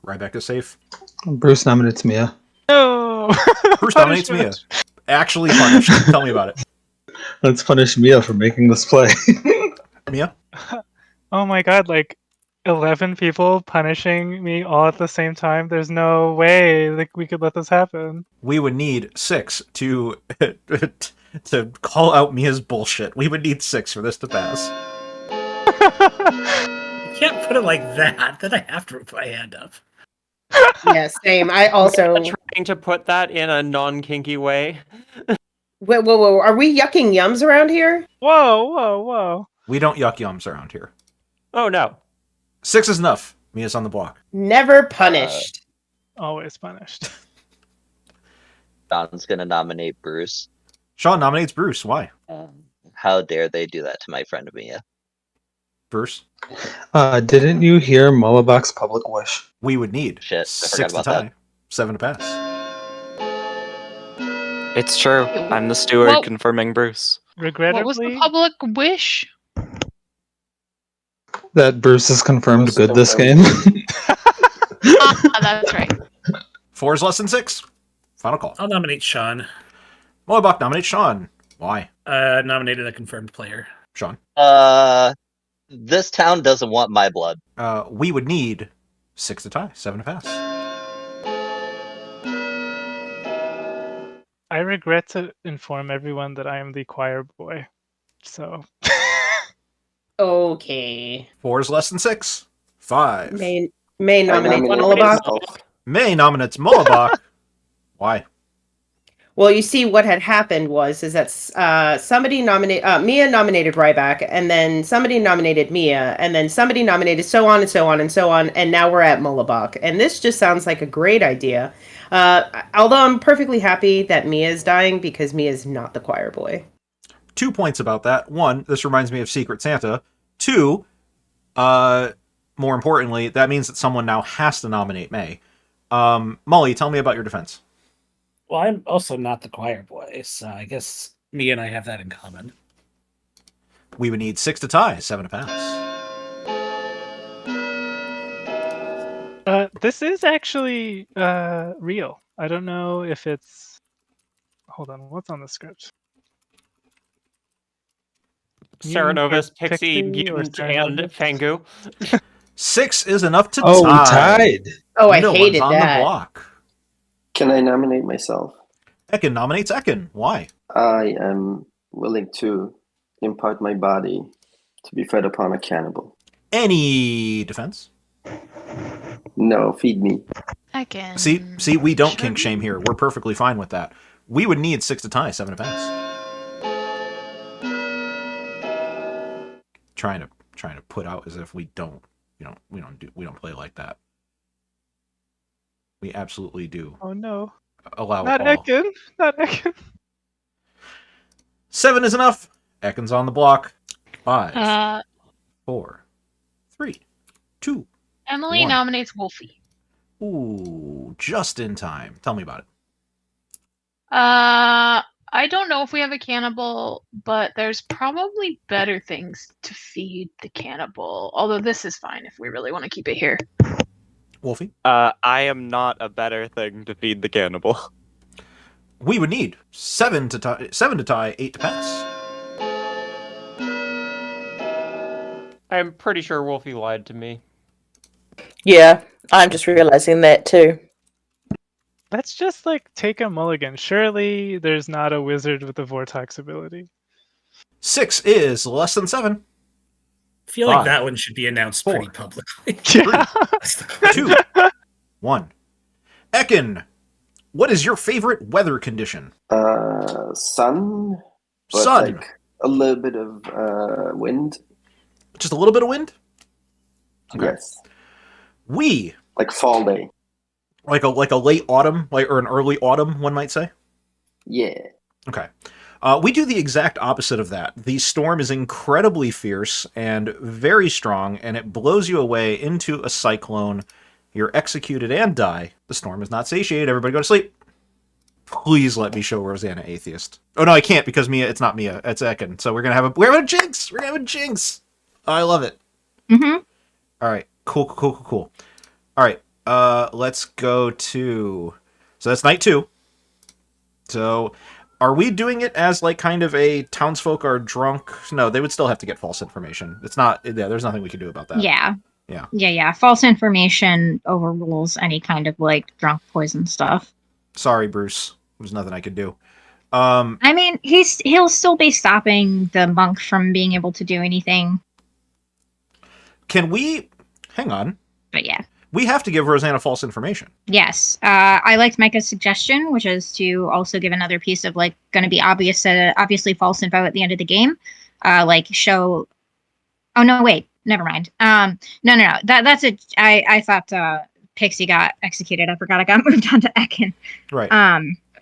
Ryback is safe. Bruce nominates Mia. No! Bruce nominates Mia. Actually punished. Tell me about it. Let's punish Mia for making this play. Mia? Oh my god, like 11 people punishing me all at the same time? There's no way like we could let this happen. We would need 6 to call out Mia's bullshit. We would need 6 for this to pass. You can't put it like that. Then I have to put my hand up. Yeah, same. I also trying to put that in a non-kinky way. Whoa! Are we yucking yums around here? Whoa! We don't yuck yums around here. Oh no. 6 is enough. Mia's on the block. Never punished. Always punished. Sean's gonna nominate Bruce. Sean nominates Bruce. Why? How dare they do that to my friend Mia? Bruce? Didn't you hear Mullabach's public wish? We would need Shit, I 6 forgot to about tie. that. 7 to pass. It's true. I'm the steward Well- confirming Bruce. Regrettably, What was the public wish? That Bruce is confirmed Bruce good this game. That's right. 4 is less than 6. Final call. I'll nominate Sean. Mollabach nominates Sean. Why? Nominated a confirmed player. Sean? This town doesn't want my blood. We would need 6 to tie, 7 to pass. I regret to inform everyone that I am the choir boy. So. Okay. 4 is less than 6. 5. May I nominate nominate Mullabach. myself. May nominates Mullabach. Why? Well, you see, what had happened was that somebody nominated Mia nominated Ryback, and then somebody nominated Mia, and then somebody nominated so on and so on and so on, and now we're at Mullabach. And this just sounds like a great idea. Although I'm perfectly happy that Mia is dying because Mia is not the choir boy. 2 points about that. 1, this reminds me of Secret Santa. 2, more importantly, that means that someone now has to nominate May. Molly, tell me about your defense. Well, I'm also not the choir boy, so I guess me and I have that in common. We would need 6 to tie, 7 to pass. This is actually real. I don't know if it's... Hold on, what's on the script? Ceranovus, Pixie Pixie, or Mutant, and Ceranovus? Fangu. 6 is enough to Oh, we tie. tied. Oh, I No hated one's on that. the block. Can I nominate myself? Ekin nominates Ekin. Why? I am willing to impart my body to be fed upon a cannibal. Any defense? No, feed me. I can. See, we don't kink shame here. We're perfectly fine with that. We would need 6 to tie, 7 to pass. Trying to put out as if we don't play like that. We absolutely do. Oh no. Allow Not all. Ekin. Not Ekin. 7 is enough. Ekin's on the block. 5, 4, 3, 2. Emily 1. nominates Wolfie. Ooh, just in time. Tell me about it. I don't know if we have a cannibal, but there's probably better things to feed the cannibal. Although this is fine if we really want to keep it here. Wolfie? I am not a better thing to feed the cannibal. We would need 7 to tie, 8 to pass. I'm pretty sure Wolfie lied to me. Yeah, I'm just realizing that too. Let's just take a mulligan. Surely there's not a wizard with a vortex ability. 6 is less than 7. I feel like that one should be announced pretty publicly. 2, 1. Ekin, what is your favorite weather condition? Sun. But Sun. a little bit of wind. Just a little bit of wind? Okay. Yes. We. Like fall day. Like a late autumn, or an early autumn, one might say? Yeah. Okay. We do the exact opposite of that. The storm is incredibly fierce and very strong, and it blows you away into a cyclone. You're executed and die. The storm is not satiated. Everybody go to sleep. Please let me show Rosanna Atheist. Oh no, I can't because it's not Mia. It's Ekin. So we're having a jinx. We're gonna have a jinx. Oh, I love it. Mm-hmm. All right. Cool. All right. Let's go to. So that's night 2. So, are we doing it as kind of a townsfolk are drunk? No, they would still have to get false information. It's not. Yeah, there's nothing we can do about that. Yeah. Yeah. False information overrules any kind of drunk poison stuff. Sorry, Bruce. There's nothing I could do. I mean, he'll still be stopping the monk from being able to do anything. Can we? Hang on. But yeah. We have to give Rosanna false information. Yes. I liked Micah's suggestion, which is to also give another piece of going to be obviously false info at the end of the game. Show. Oh no! Wait. Never mind. No. That's it. I thought Pixie got executed. I forgot I got moved on to Ekin. Right.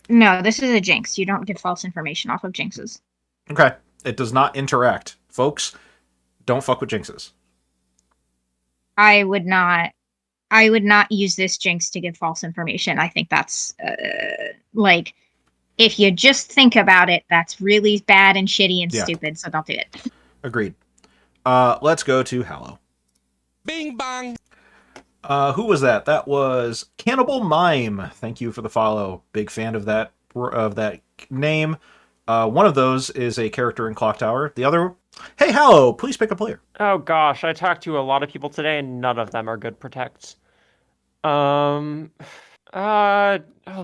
No, this is a jinx. You don't give false information off of jinxes. Okay. It does not interact, folks. Don't fuck with jinxes. I would not use this jinx to give false information. I think that's if you just think about it, that's really bad and shitty and stupid. So don't do it. Agreed. Let's go to Hallow. Bing bang. Who was that? That was Cannibal Mime. Thank you for the follow. Big fan of that name. One of those is a character in Clock Tower. The other, hey Hallow, please pick a player. Oh gosh, I talked to a lot of people today and none of them are good protects. Oh,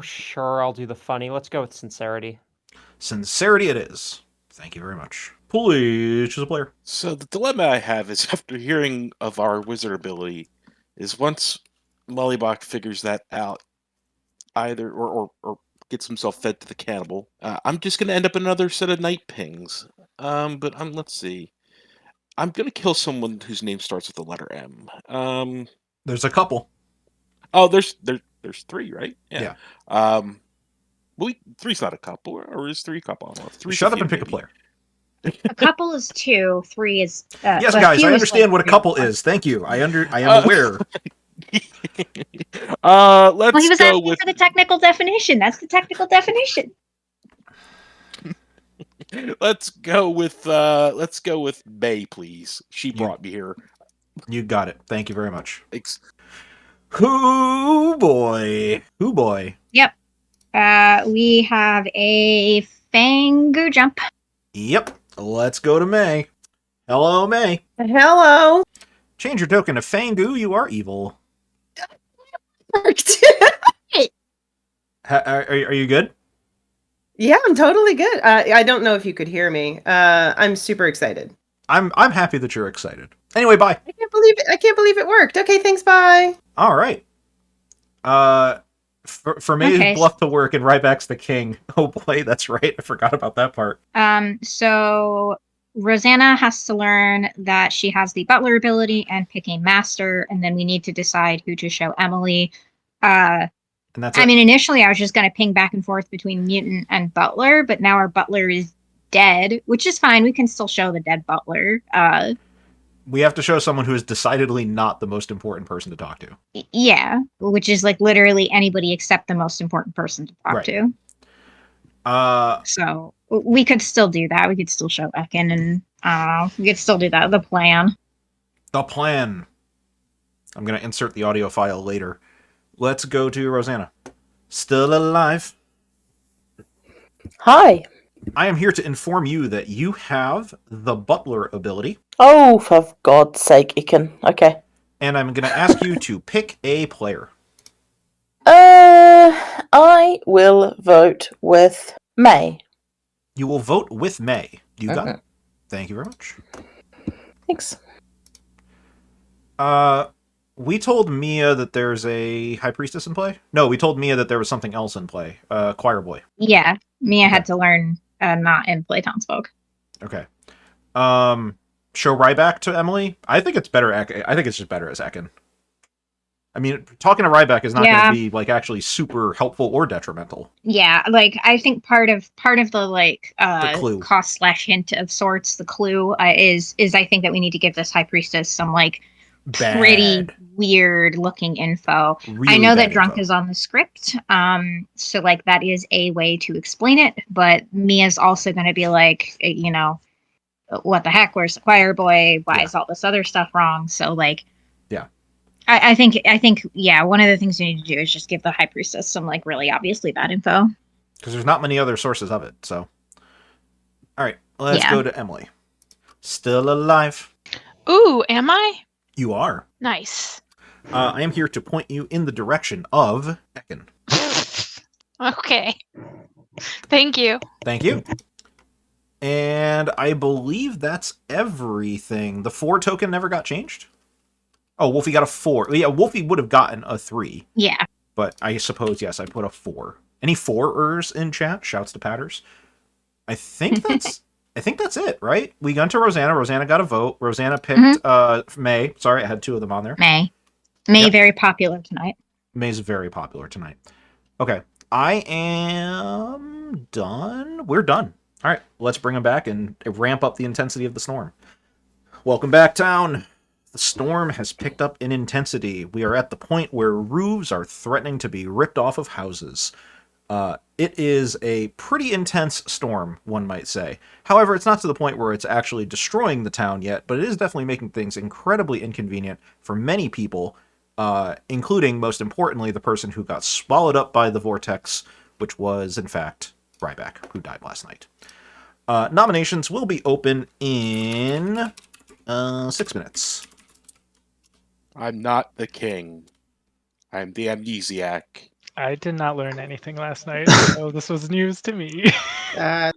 sure, I'll do the funny. Let's go with sincerity. Sincerity it is. Thank you very much. Please choose a player. So the dilemma I have is after hearing of our wizard ability, is once Mollybach figures that out, either or gets himself fed to the cannibal, I'm just gonna end up in another set of night pings. But let's see. I'm gonna kill someone whose name starts with the letter M. There's a couple. Oh, there's 3, right? Yeah. Well, three's not a couple, or is 3 a couple? I don't know. Three's Shut up few, and pick a maybe. player. A couple is 2, 3 is. Yes, a guys, few I is understand like what a 3. couple is. Thank you. I am aware. Let's Well, he was go asking with for the technical definition. That's the technical definition. let's go with May, please. She brought me here. You got it. Thank you very much. Thanks. Hoo boy. Hoo boy. Yep. We have a Fangu jump. Yep. Let's go to May. Hello, May. Hello. Change your token to Fangu. You are evil. Are you good? Yeah, I'm totally good. I don't know if you could hear me. I'm super excited. I'm happy that you're excited. Anyway, bye. I can't believe it. I can't believe it worked. Okay, thanks. Bye. All right. For May's bluff to work and Ryback's the king. Oh boy, that's right. I forgot about that part. So Rosanna has to learn that she has the butler ability and pick a master, and then we need to decide who to show Emily. And that's I mean, initially I was just going to ping back and forth between mutant and butler, but now our butler is dead, which is fine. We can still show the dead butler. We have to show someone who is decidedly not the most important person to talk to. Yeah, which is like literally anybody except the most important person to talk to. So we could still do that. We could still show Ekin, and we could still do that. The plan. The plan. I'm going to insert the audio file later. Let's go to Rosanna. Still alive. Hi. I am here to inform you that you have the butler ability. Oh, for God's sake, Iken. Okay. And I'm going to ask you to pick a player. I will vote with May. You will vote with May. You got it. Thank you very much. Thanks. We told Mia that there's a High Priestess in play? No, we told Mia that there was something else in play. Choir Boy. Yeah, Mia had to learn not in play townsfolk. Okay. Show Ryback to Emily? I think it's better. I think it's just better as Ekin. I mean, talking to Ryback is not going to be like actually super helpful or detrimental. Yeah, like I think part of the like the clue. Cost / hint of sorts, the clue is I think that we need to give this High Priestess some like pretty weird looking info. Really I know that bad drunk info. is on the script, so like that is a way to explain it. But Mia's also going to be like, you know, what the heck? Where's the choir boy? Why is all this other stuff wrong? So like, yeah. I think yeah, one of the things you need to do is just give the High Priestess some like really obviously bad info. Because there's not many other sources of it, so. Alright, let's go to Emily. Still alive. Ooh, am I? You are. Nice. I am here to point you in the direction of Ekin. Okay. Thank you. Thank you. And I believe that's everything. The 4 token never got changed? Oh, Wolfie got a 4. Yeah, Wolfie would have gotten a 3. Yeah. But I suppose, yes, I put a 4. Any 4-ers in chat? Shouts to Patters. I think that's it, right? We got to Rosanna. Rosanna got a vote. Rosanna picked May. Sorry, I had 2 of them on there. May very popular tonight. May's very popular tonight. Okay. I am done. We're done. All right, let's bring them back and ramp up the intensity of the storm. Welcome back, town. The storm has picked up in intensity. We are at the point where roofs are threatening to be ripped off of houses. It is a pretty intense storm, one might say. However, it's not to the point where it's actually destroying the town yet, but it is definitely making things incredibly inconvenient for many people, including, most importantly, the person who got swallowed up by the vortex, which was, in fact, Ryback, who died last night. Nominations will be open in 6 minutes. I'm not the king. I'm the amnesiac. I did not learn anything last night, so this was news to me.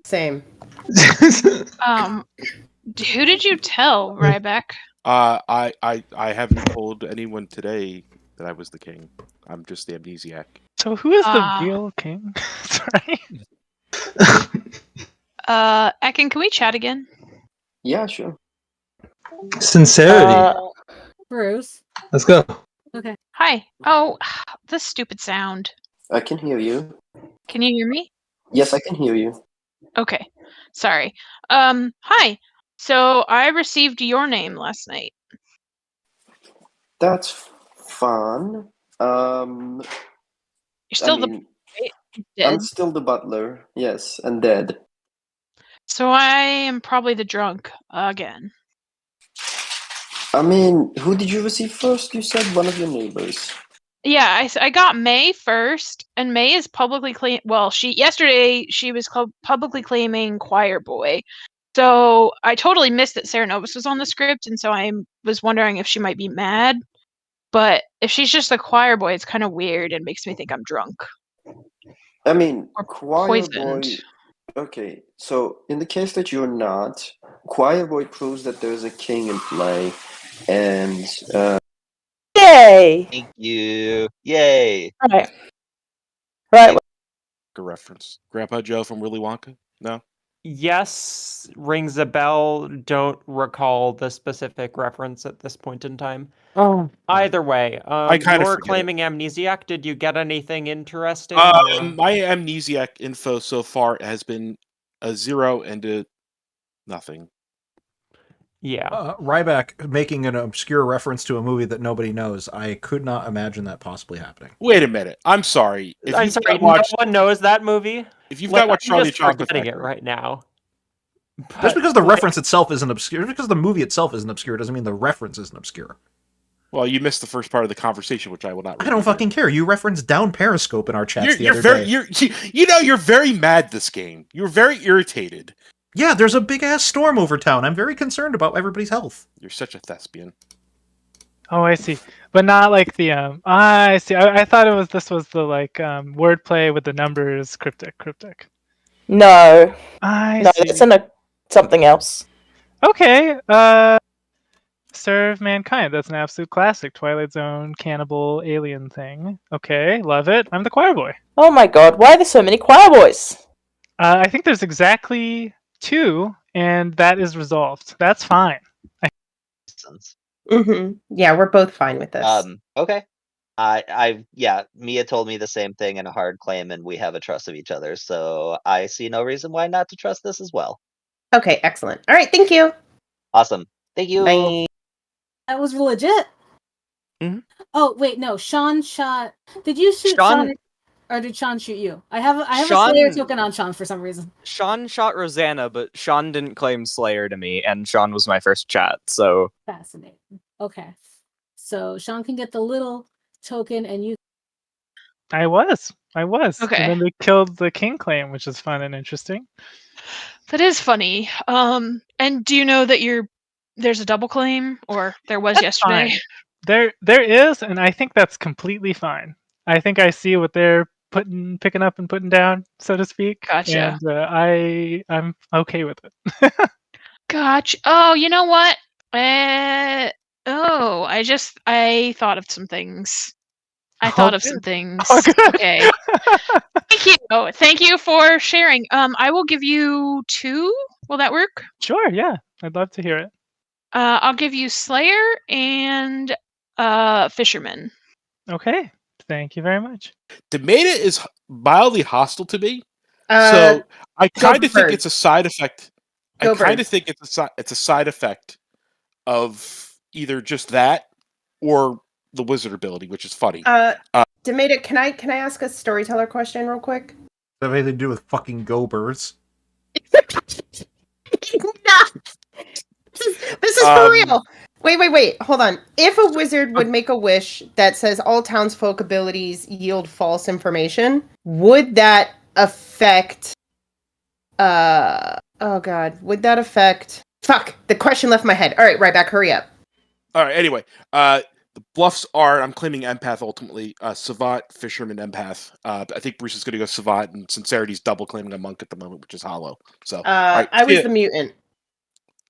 Same. Who did you tell, Ryback? I haven't told anyone today that I was the king. I'm just the amnesiac. So who is the real king? Sorry. Ekin, can we chat again? Yeah, sure. Sincerity. Bruce. Let's go. Okay. Hi. Oh, this stupid sound. I can hear you. Can you hear me? Yes, I can hear you. Okay. Sorry. Hi. So I received your name last night. That's fun. You're still I'm still the butler. Yes, and dead. So I am probably the drunk again. I mean, who did you receive first? You said one of your neighbors. Yeah, I got May first, and May is publicly yesterday she was publicly claiming Choir Boy. So I totally missed that Sarah Novus was on the script, and so I was wondering if she might be mad. But if she's just the Choir Boy, it's kind of weird and makes me think I'm drunk. I mean, or Choir poisoned. Boy. Okay, so in the case that you're not, Choir Boy proves that there's a king in play, and Yay! Thank you. Yay. Right. A reference. Grandpa Joe from Willy Wonka? No? Yes, rings a bell. Don't recall the specific reference at this point in time. Oh. Either way, I kinda you're forget claiming amnesiac. Did you get anything interesting? My amnesiac info so far has been a 0 and a nothing. Yeah. Ryback making an obscure reference to a movie that nobody knows. I could not imagine that possibly happening. Wait a minute. I'm sorry. I'm sorry, no one knows that movie? If you've not watched I'm Charlie just Chocolate forgetting it Factory. right now. Just because the reference itself isn't obscure, just because the movie itself isn't obscure, doesn't mean the reference isn't obscure. Well, you missed the first part of the conversation, which I will not. I don't fucking care. You referenced Down Periscope in our chats the other day. You're very mad this game. You're very irritated. Yeah, there's a big ass storm over town. I'm very concerned about everybody's health. You're such a thespian. Oh, I see. But not like the I see. I thought this was the wordplay with the numbers cryptic. No. I no, see. it's something else. Okay. Serve Mankind. That's an absolute classic. Twilight Zone, cannibal, alien thing. Okay, love it. I'm the choir boy. Oh my god, why are there so many choir boys? I think there's exactly 2, and that is resolved. That's fine. Yeah, we're both fine with this. Okay. Mia told me the same thing in a hard claim, and we have a trust of each other, so I see no reason why not to trust this as well. Okay, excellent. All right, thank you. Awesome. Thank you. Bye. That was legit. Mm-hmm. Oh wait, no. Sean shot. Did you shoot Sean, or did Sean shoot you? I have a Slayer token on Sean for some reason. Sean shot Rosanna, but Sean didn't claim Slayer to me, and Sean was my first chat. So Fascinating. Okay, so Sean can get the little token, and you. I was. Okay. And then they killed the king claim, which is fun and interesting. That is funny. And do you know that there's a double claim, or there was yesterday? Fine. There is, and I think that's completely fine. I think I see what they're picking up and putting down, so to speak. Gotcha. And I'm okay with it. Gotcha. Oh, you know what? I thought of some things. Okay. Thank you. Oh, thank you for sharing. I will give you 2. Will that work? Sure, yeah. I'd love to hear it. I'll give you Slayer and Fisherman. Okay. Thank you very much. Demeta is mildly hostile to me, so I kind of think it's a side effect. I kind of think it's a side effect of either just that or the wizard ability, which is funny. Demeta, can I ask a storyteller question real quick? Does that have anything to do with fucking go birds? This is for real. Wait. Hold on. If a wizard would make a wish that says all townsfolk abilities yield false information, would that affect... oh god. Would that affect... Fuck! The question left my head. Alright, right back. Hurry up. Alright, anyway. The The bluffs are, I'm claiming empath ultimately. Savant, Fisherman, empath. I think Bruce is going to go Savant, and Sincerity's double claiming a monk at the moment, which is hollow. So, I was the mutant.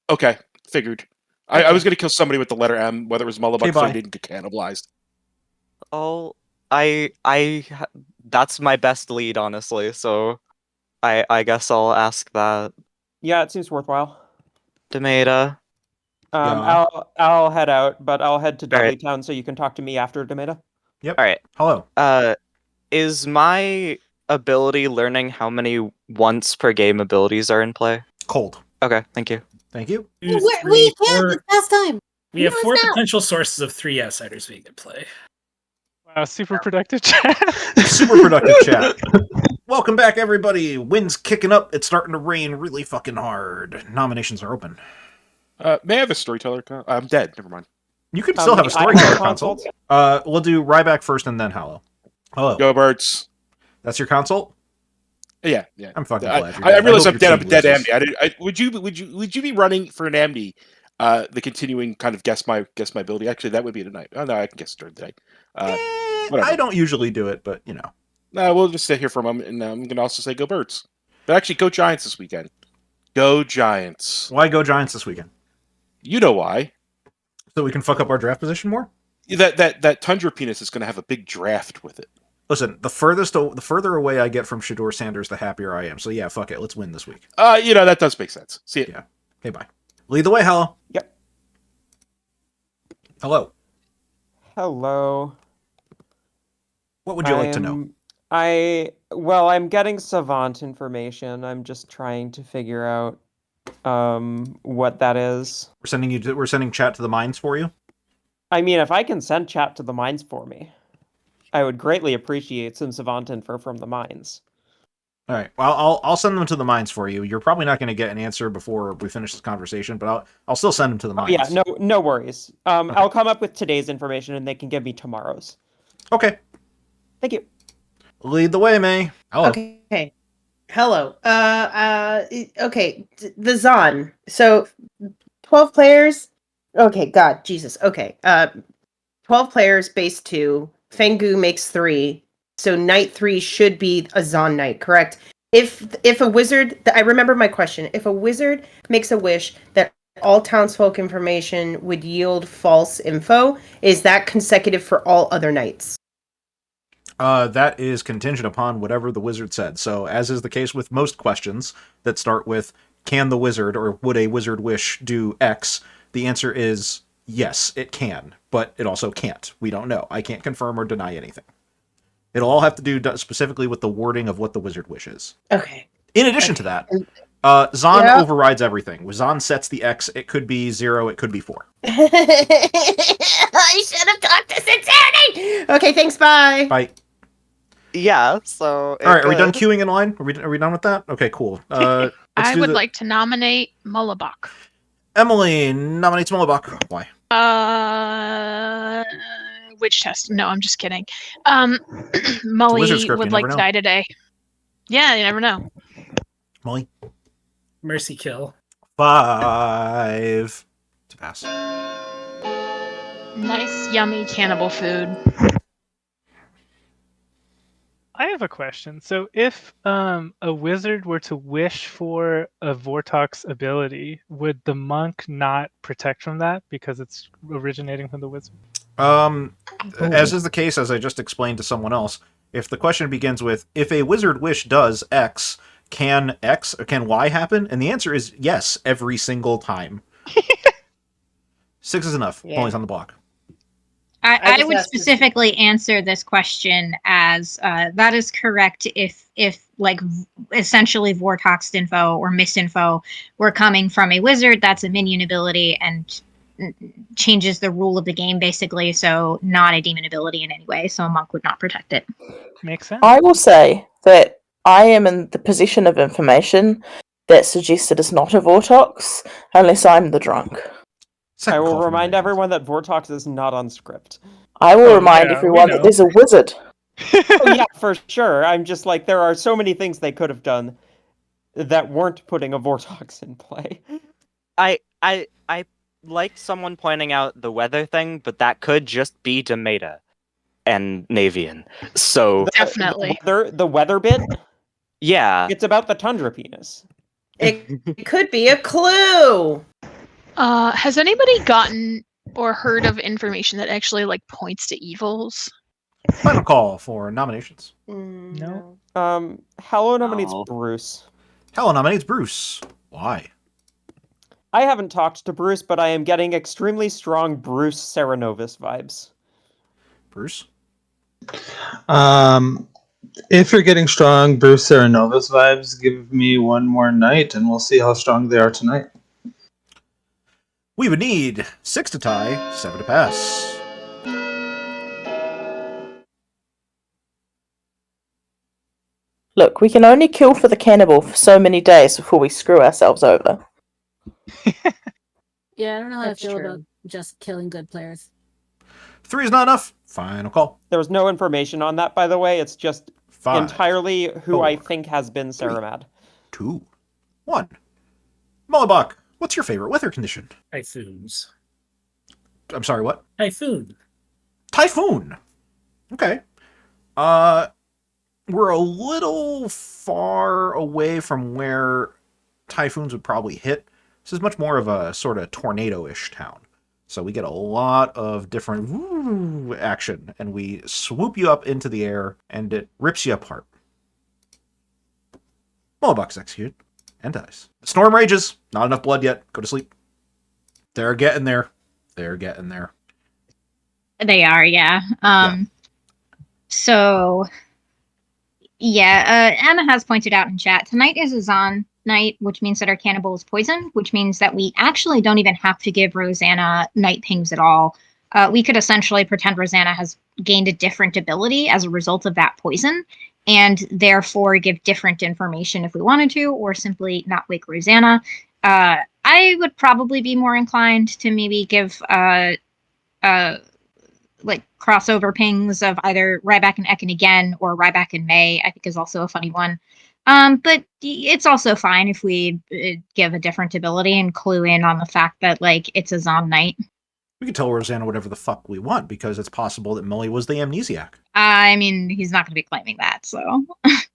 Okay, figured. I was going to kill somebody with the letter M, whether it was Mullabuk, so he didn't get cannibalized. Oh, that's my best lead, honestly. So, I guess I'll ask that. Yeah, it seems worthwhile. Demeta. Yeah. I'll head out, but I'll head to All right. Dudleytown so you can talk to me after Demeta. Yep. All right. Hello. Is my ability learning how many once per game abilities are in play? Cold. Okay, thank you. Thank you. We can't. It's past time. We have No, 4 it's not. potential sources of 3 outsiders being in play. Wow, super productive chat. Super productive chat. Welcome back, everybody. Wind's kicking up. It's starting to rain really fucking hard. Nominations are open. May I have a storyteller? I'm dead. Never mind. You can still have a storyteller consult. consult. We'll do Ryback first and then Hallow. Hello. Go Birds. That's your consult? Yeah. I'm fucking glad you're I dead. realize hope I'm your dead. team I'm dead, loses. Amdy. Would you be running for an Amdy? The continuing kind of guess my ability. Actually, that would be tonight. Oh no, I can guess during the night. I don't usually do it, but you know. No, we'll just stay here for a moment, and I'm gonna also say go Birds. But actually, go Giants this weekend. Go Giants. Why go Giants this weekend? You know why? So we can fuck up our draft position more? That Tundra penis is gonna have a big draft with it. Listen, the further away I get from Shador Sanders, the happier I am. So yeah, fuck it. Let's win this week. That does make sense. See it. Yeah. Okay, bye. Lead the way, Hallow. Yep. Hello. Hello. What would you like to know? I'm getting savant information. I'm just trying to figure out what that is. We're sending chat to the mines for you? I mean, if I can send chat to the mines for me, I would greatly appreciate some savant info from the mines. All right. Well, I'll send them to the mines for you. You're probably not going to get an answer before we finish this conversation, but I'll still send them to the mines. Yeah, no worries. Okay. I'll come up with today's information, and they can give me tomorrow's. Okay. Thank you. Lead the way, May. Hello. Okay. Hello. Okay. The Zon. So, 12 players. Okay. God, Jesus. Okay. 12 players, base 2. Fengu makes 3. So night 3 should be a Zon night, correct? If a wizard, I remember my question. If a wizard makes a wish that all townsfolk information would yield false info, is that consecutive for all other nights? That is contingent upon whatever the wizard said. So, as is the case with most questions that start with, can the wizard or would a wizard wish do X? The answer is yes, it can, but it also can't. We don't know. I can't confirm or deny anything. It'll all have to do specifically with the wording of what the wizard wishes. Okay. In addition to that, Zon overrides everything. When Zon sets the X, it could be 0, it could be 4. I should have talked to Sincerity! Okay, thanks, bye! Bye. Yeah, so... Alright, are we done queuing in line? Are we done with that? Okay, cool. I would like to nominate Mullabuk. Emily nominates Mullabuk. Why? Witch test. No, I'm just kidding. Molly would like to die today. Yeah, you never know. Molly? Mercy kill. 5 to pass. Nice, yummy cannibal food. I have a question. So if a wizard were to wish for a Vortox ability, would the monk not protect from that because it's originating from the wizard? As is the case, as I just explained to someone else, if the question begins with, if a wizard wish does X, can Y happen? And the answer is yes, every single time. 6 is enough. Yeah. Molly's on the block. I would specifically answer this question as that is correct if like essentially Vortox info or misinfo were coming from a wizard, that's a minion ability and changes the rule of the game basically, so not a demon ability in any way, so a monk would not protect it. Makes sense. I will say that I am in the position of information that suggests it is not a Vortox, unless I'm the drunk. I will remind everyone that Vortox is not on script. I will remind everyone that there's a wizard. Oh yeah, for sure. I'm just like, there are so many things they could have done that weren't putting a Vortox in play. I like someone pointing out the weather thing, but that could just be Demeta and Navean. So Definitely. The weather bit? yeah. It's about the tundra penis. It could be a clue. Has anybody gotten or heard of information that actually like points to evils? Final call for nominations. No. Hallow nominates No. Bruce. Hallow nominates Bruce. Why? I haven't talked to Bruce, but I am getting extremely strong Bruce Serenovis vibes. Bruce? If you're getting strong Bruce Serenovis vibes, give me one more night and we'll see how strong they are tonight. We would need 6 to tie, 7 to pass. Look, we can only kill for the cannibal for so many days before we screw ourselves over. Yeah, I don't know how That's I feel true. about just killing good players. 3 is not enough. Final call. There was no information on that, by the way. It's just 5, entirely who I 4, think has been Saramad. 2, 1. Mullibok, what's your favorite weather condition? Typhoons. I'm sorry, what? Typhoon. Typhoon. Okay. We're a little far away from where typhoons would probably hit. This is much more of a sort of tornado-ish town. So we get a lot of different woo action, and we swoop you up into the air, and it rips you apart. Mullibok's executed, and dies. The storm rages. Not enough blood yet. Go to sleep. They're getting there. They're getting there. They are, yeah. So, yeah, Anna has pointed out in chat, tonight is a Zon night, which means that our cannibal is poisoned, which means that we actually don't even have to give Rosanna night pings at all. We could essentially pretend Rosanna has gained a different ability as a result of that poison, and therefore give different information if we wanted to, or simply not wake Rosanna. I would probably be more inclined to maybe give like crossover pings of either Ryback and Ekin again or Ryback and May, I think is also a funny one. But it's also fine if we give a different ability and clue in on the fact that like it's a Zom night. We can tell Rosanna whatever the fuck we want because it's possible that Mully was the amnesiac. I mean, he's not going to be claiming that, so.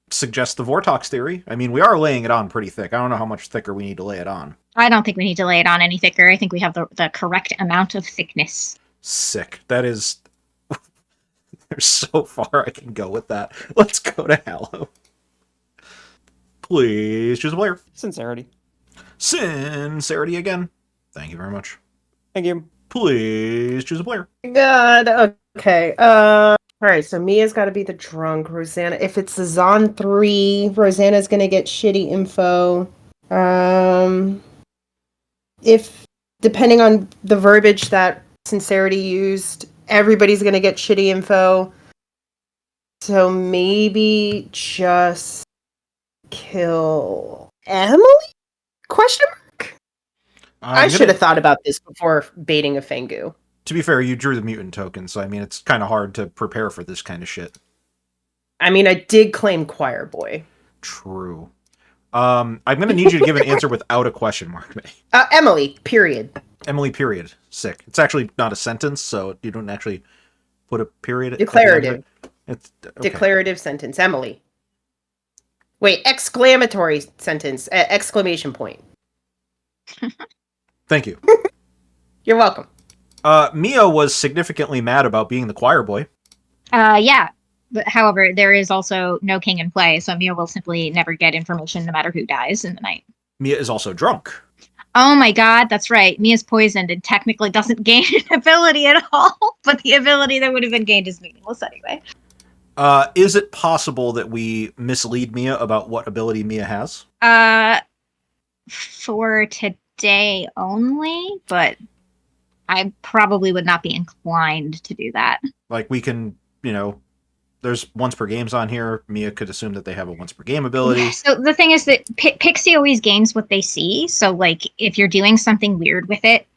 Suggest the Vortox theory. I mean, we are laying it on pretty thick. I don't know how much thicker we need to lay it on. I don't think we need to lay it on any thicker. I think we have the correct amount of thickness. Sick. That is... There's so far I can go with that. Let's go to Hallow. Please choose a player. Sincerity. Sincerity again. Thank you very much. Thank you. Please choose a player. God. Okay. All right. So Mia's got to be the drunk. Rosanna. If it's the Zon 3, Rosanna's gonna get shitty info. If depending on the verbiage that Sincerity used, everybody's gonna get shitty info. So maybe just kill Emily? Question mark? I should have thought about this before baiting a Fengu. To be fair, you drew the mutant token, so I mean, it's kind of hard to prepare for this kind of shit. I mean, I did claim Choir Boy. True. I'm going to need you to give an answer without a question mark, May. Emily, period. Emily, period. Sick. It's actually not a sentence, so you don't actually put a period. Declarative. It's, okay. Declarative sentence. Emily. Wait, exclamatory sentence. Exclamation point. Thank you. You're welcome. Mia was significantly mad about being the choir boy. Yeah. But, however, there is also no king in play, so Mia will simply never get information no matter who dies in the night. Mia is also drunk. Oh my god, that's right. Mia's poisoned and technically doesn't gain an ability at all, but the ability that would have been gained is meaningless anyway. Is it possible that we mislead Mia about what ability Mia has? For today only, but I probably would not be inclined to do that. Like, we can, there's once per games on here. Mia could assume that they have a once per game ability. So the thing is that Pixie always gains what they see. So, like, if you're doing something weird with it,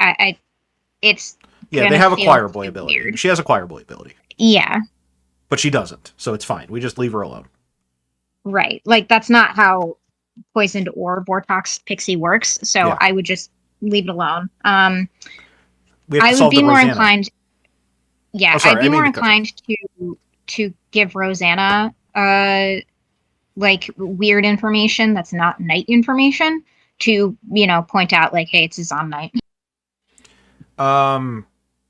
it's yeah, they have a choir boy ability. Weird. She has a choir boy ability. Yeah, but she doesn't, so it's fine. We just leave her alone. Right, like that's not how poisoned or Vortox Pixie works. So yeah. I would just leave it alone. We have to I would solve be the more Rosanna. inclined. Yeah, Oh, sorry, I'd I be mean more to cut you. inclined to give Rosanna like weird information that's not night information to point out like, hey, it's on night.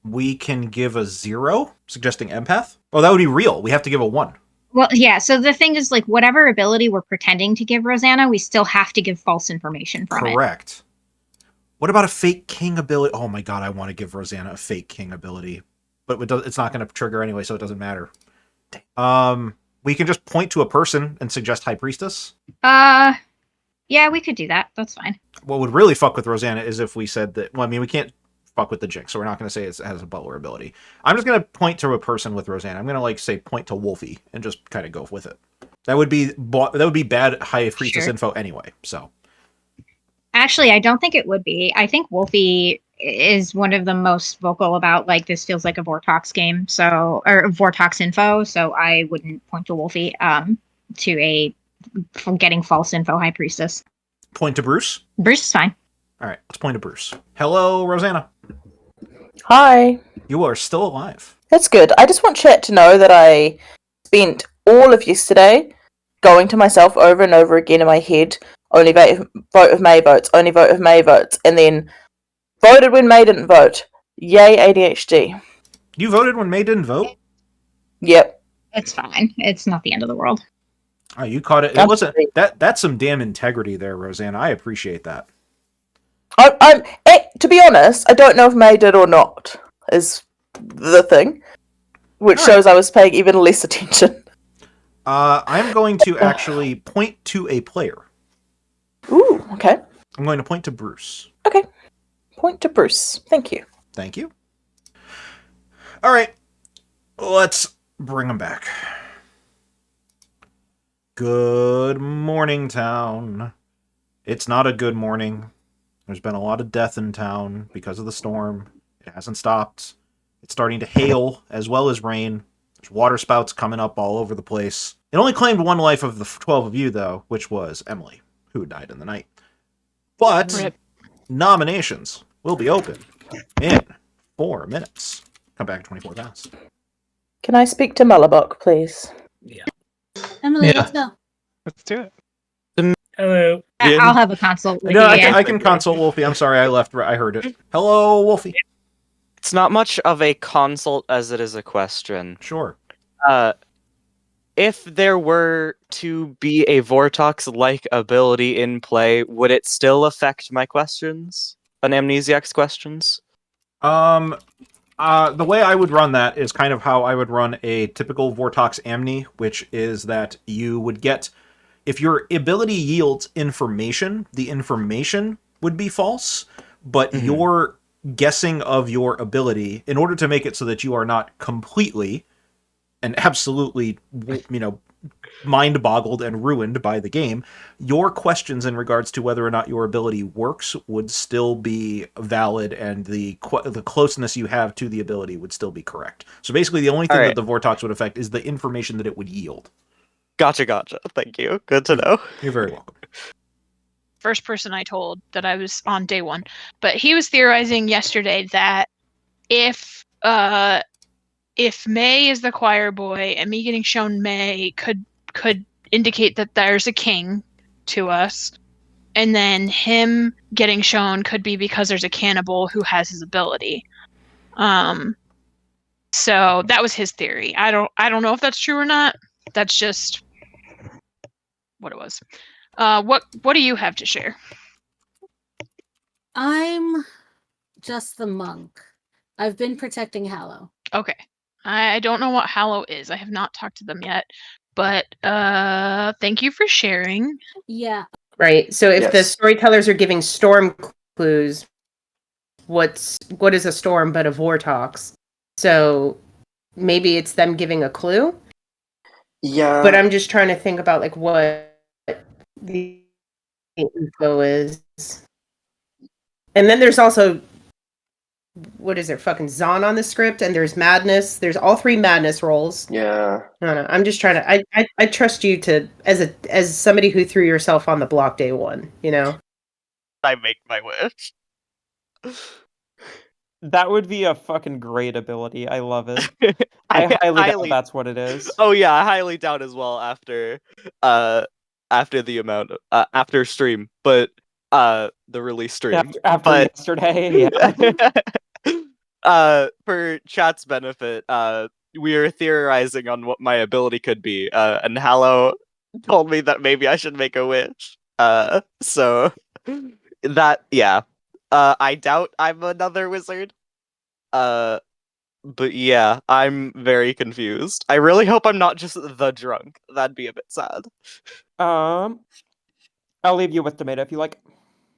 We can give a 0, suggesting empath. Oh, that would be real. We have to give a 1. Well, yeah. So the thing is, like, whatever ability we're pretending to give Rosanna, we still have to give false information from it. Correct. What about a fake king ability? Oh my god, I want to give Rosanna a fake king ability, but it's not going to trigger anyway, so it doesn't matter. We can just point to a person and suggest High Priestess. Yeah, we could do that. That's fine. What would really fuck with Rosanna is if we said that. Well, I mean, we can't fuck with the jinx, so we're not going to say it has a butler ability. I'm just going to point to a person with Rosanna. I'm going to like say point to Wolfie and just kind of go with it. That would be bad High Priestess info anyway. So actually, I don't think it would be. I think Wolfie is one of the most vocal about like this feels like a Vortox game, or Vortox info. So I wouldn't point to Wolfie for getting false info High Priestess. Point to Bruce. Bruce is fine. All right, let's point to Bruce. Hello, Rosanna. Hi. You are still alive. That's good. I just want chat to know that I spent all of yesterday going to myself over and over again in my head, only vote of May votes, only vote of May votes, and then voted when May didn't vote. Yay, ADHD. You voted when May didn't vote? Yep. It's fine. It's not the end of the world. Oh, you caught it. It wasn't that's some damn integrity there, Rosanna. I appreciate that. To be honest, I don't know if May did or not, is the thing. Which shows I was paying even less attention. I'm going to actually point to a player. Ooh, okay. I'm going to point to Bruce. Okay. Point to Bruce. Thank you. Thank you. All right. Let's bring him back. Good morning, town. It's not a good morning. There's been a lot of death in town because of the storm. It hasn't stopped. It's starting to hail as well as rain. There's water spouts coming up all over the place. It only claimed 1 life of the 12 of you, though, which was Emily, who died in the night. But nominations will be open in 4 minutes. Come back 24 past. Can I speak to Mullabok, please? Yeah. Emily, let's go. Let's do it. Hello. I'll have a consult with No, you. I can consult Wolfie. I'm sorry, I heard it. Hello, Wolfie. It's not much of a consult as it is a question. Sure. If there were to be a Vortox-like ability in play, would it still affect my questions? An Amnesiac's questions? The way I would run that is kind of how I would run a typical Vortox Amni, which is that you would get, if your ability yields information, the information would be false, but your guessing of your ability, in order to make it so that you are not completely and absolutely, mind-boggled and ruined by the game, your questions in regards to whether or not your ability works would still be valid, and the closeness you have to the ability would still be correct. So basically, the only thing that the Vortox would affect is the information that it would yield. Gotcha. Thank you. Good to know. You're very welcome. First person I told that I was on day 1, but he was theorizing yesterday that if May is the choir boy and me getting shown May could indicate that there's a king to us, and then him getting shown could be because there's a cannibal who has his ability. So that was his theory. I don't know if that's true or not. That's just what it was. What do you have to share? I'm just the monk. I've been protecting Hallow. Okay. I don't know what Hallow is. I have not talked to them yet. But thank you for sharing. Yeah. Right. So if the storytellers are giving storm clues, what is a storm but a Vortox? So maybe it's them giving a clue? Yeah. But I'm just trying to think about like what the info is. And then there's also, what is there, fucking Zon on the script, and there's Madness. There's all 3 Madness roles. Yeah. I don't know. I'm just trying to. I trust you to as somebody who threw yourself on the block day 1. You know. I make my wish. That would be a fucking great ability. I love it. I I highly doubt highly- that's what it is. Oh yeah, I highly doubt as well after the amount after stream, but the release stream. After But yesterday, yeah. For chat's benefit, we are theorizing on what my ability could be, and Hallow told me that maybe I should make a wish. So that yeah. I doubt I'm another wizard. But yeah, I'm very confused. I really hope I'm not just the drunk. That'd be a bit sad. I'll leave you with Tomato if you like.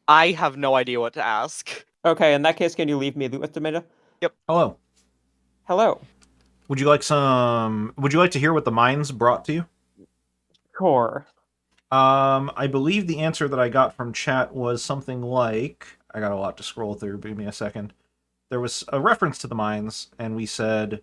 I have no idea what to ask. Okay, in that case, can you leave me with Tomato? Yep. Hello. Hello. Would you like to hear what the mines brought to you? Sure. I believe the answer that I got from chat was something like, I got a lot to scroll through, give me a second. There was a reference to the mines, and we said,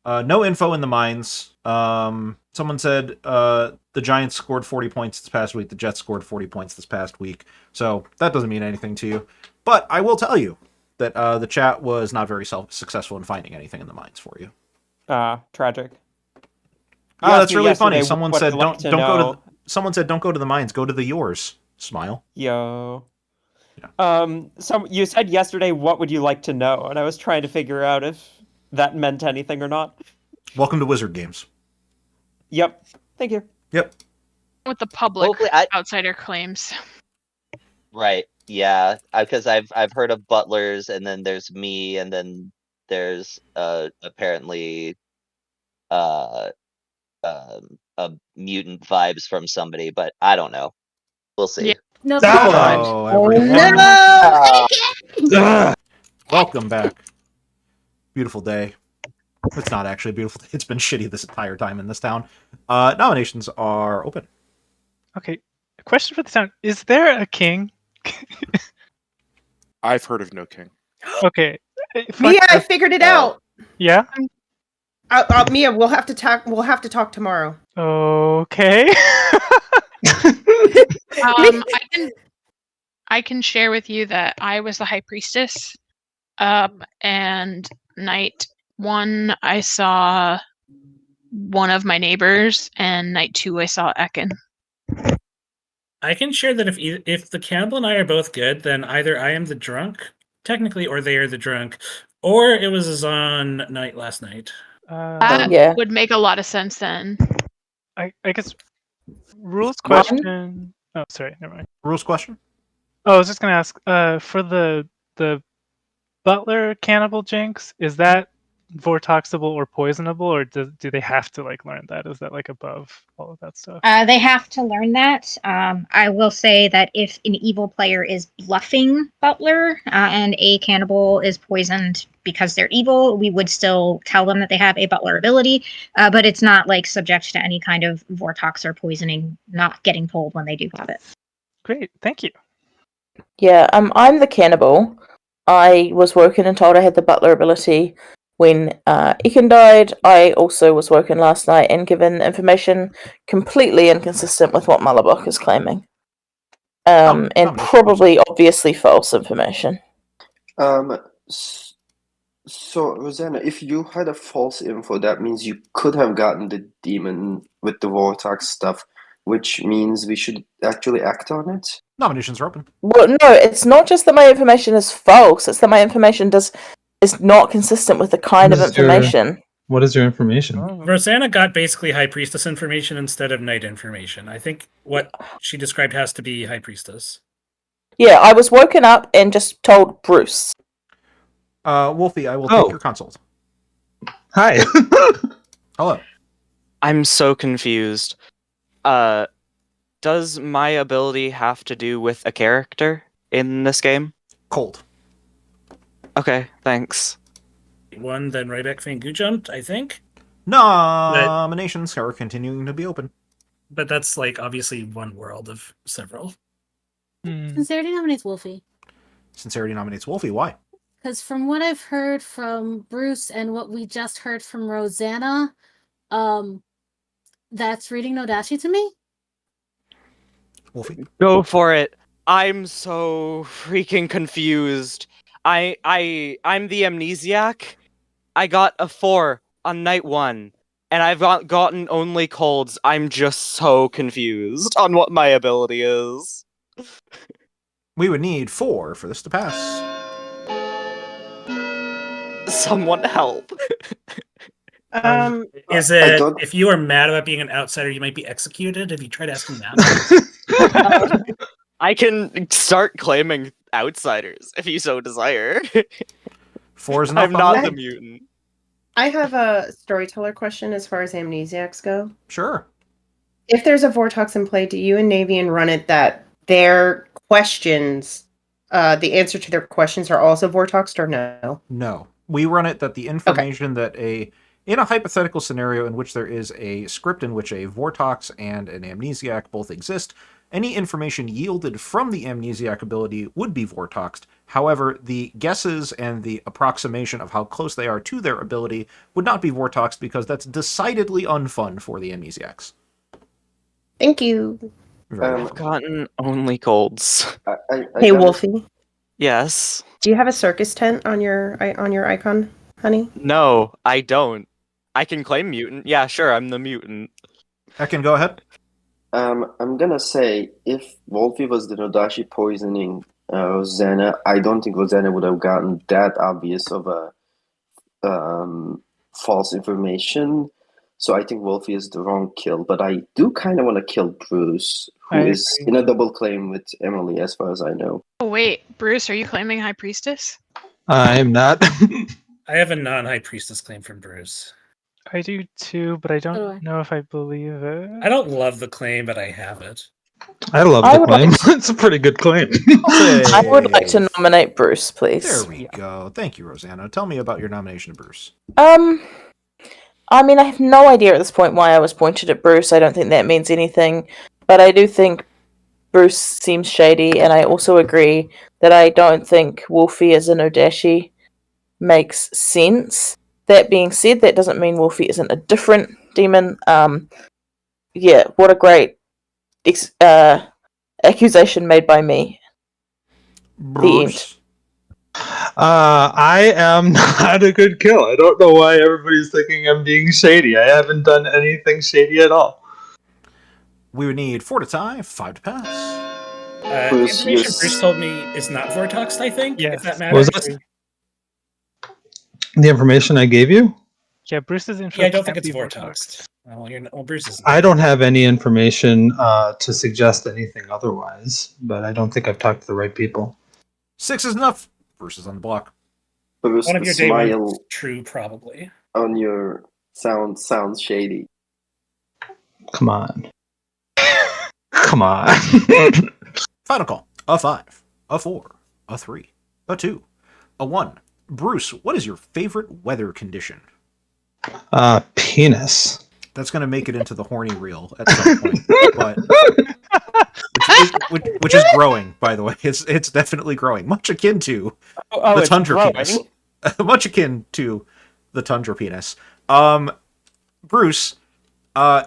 no info in the mines. Someone said, the Giants scored 40 points this past week, the Jets scored 40 points this past week. So that doesn't mean anything to you. But I will tell you that the chat was not very successful in finding anything in the mines for you. Tragic. Oh, that's really funny. Someone said don't go to. Someone said don't go to the mines. Go to the yours. Smile. Yo. You said yesterday, what would you like to know? And I was trying to figure out if that meant anything or not. Welcome to Wizard Games. Yep. Thank you. Yep. With the public outsider claims. Right. Yeah. Because I've heard of butlers, and then there's me, and then there's apparently a mutant vibes from somebody, but I don't know. We'll see. Yeah. No. Hello, everyone. No. Welcome back. Beautiful day. It's not actually a beautiful day. It's been shitty this entire time in this town. Nominations are open. Okay, a question for the town: is there a king? I've heard of no king. Okay. Mia, I figured it out. Yeah. Mia, we'll have to talk. We'll have to talk tomorrow. Okay. I can share with you that I was the high priestess, and night 1 I saw one of my neighbors, and night 2 I saw Ekin. I can share that if the cannibal and I are both good, then either I am the drunk, technically, or they are the drunk, or it was a Zon night last night. That would make a lot of sense then. I guess rules question. Oh, sorry, never mind. Rules question? Oh, I was just gonna ask. For the butler cannibal jinx, is that vortoxable or poisonable, or do they have to learn that? Is that above all of that stuff? They have to learn that. I will say that if an evil player is bluffing Butler and a cannibal is poisoned because they're evil, we would still tell them that they have a Butler ability, but it's not subject to any kind of vortox or poisoning, not getting told when they do have it. Great, thank you. Yeah, I'm the cannibal. I was woken and told I had the Butler ability when Ekin died. I also was woken last night and given information completely inconsistent with what Mullabok is claiming. And probably obviously false information. So, Rosanna, if you had a false info, that means you could have gotten the demon with the Vortex stuff, which means we should actually act on it? Nominations are open. Well, no, it's not just that my information is false, it's that my information is not consistent with the kind of information. What is your information? Rosanna got basically High Priestess information instead of Knight information. I think what she described has to be High Priestess. Yeah, I was woken up and just told Bruce. Wolfie, I will take your consult. Hi. Hello. I'm so confused. Does my ability have to do with a character in this game? Cold. Okay, thanks. One, then Ryback Fangu jumped, I think. Nominations are continuing to be open. But that's obviously one world of several. Sincerity nominates Wolfie. Sincerity nominates Wolfie. Why? Because from what I've heard from Bruce and what we just heard from Rosanna, that's reading Nodashi to me. Wolfie? Go for it. I'm so freaking confused. I'm the amnesiac. I got a 4 on night 1, and I've gotten only colds. I'm just so confused on what my ability is. We would need 4 for this to pass. Someone help. Is it if you are mad about being an outsider, you might be executed? Have you tried asking that? I can start claiming outsiders if you so desire. 4 is enough. I'm not the mutant. I have a storyteller question as far as amnesiacs go. Sure. If there's a Vortox in play, do you and Navean run it that their questions, the answer to their questions are also Vortoxed or no? No. We run it that the information that in a hypothetical scenario in which there is a script in which a Vortox and an amnesiac both exist, any information yielded from the amnesiac ability would be Vortoxed. However, the guesses and the approximation of how close they are to their ability would not be Vortoxed because that's decidedly unfun for the amnesiacs. Thank you. I've gotten only colds. Hey, Wolfie. Yes. Do you have a circus tent on your icon, honey? No, I don't. I can claim mutant. Yeah, sure, I'm the mutant. I can go ahead. I'm gonna say if Wolfie was the Nodashi poisoning Rosanna, I don't think Rosanna would have gotten that obvious of a false information. So I think Wolfie is the wrong kill, but I do kind of want to kill Bruce, who is in a double claim with Emily, as far as I know. Oh, wait, Bruce, are you claiming High Priestess? I am not. I have a non-High Priestess claim from Bruce. I do too, but I don't know if I believe it. I don't love the claim, but I have it. I love the claim. It's a pretty good claim. I would like to nominate Bruce, please. There we go. Thank you, Rosanna. Tell me about your nomination of Bruce. I mean, I have no idea at this point why I was pointed at Bruce. I don't think that means anything. But I do think Bruce seems shady, and I also agree that I don't think Wolfie as an Odashi makes sense. That being said, that doesn't mean Wolfie isn't a different demon. Yeah, what a great accusation made by me. Bruce. I am not a good kill. I don't know why everybody's thinking I'm being shady. I haven't done anything shady at all. We would need 4 to tie, 5 to pass. The information Bruce told me is not Vortoxed, I think, if that matters. Was that the information I gave you? Yeah, Bruce's info. Yeah, I don't think it's Vortoxed. Well, Bruce is. I don't have any information to suggest anything otherwise, but I don't think I've talked to the right people. 6 is enough. Bruce is on the block. Bruce, One of the your day smile ones true, probably. on your sounds shady. Come on. Come on. Final call. A 5, a 4, a 3, a 2, a 1. Bruce, what is your favorite weather condition? Penis. That's going to make it into the horny reel at some point, but which is growing, by the way. It's definitely growing, much akin to the tundra penis. Much akin to the tundra penis. Bruce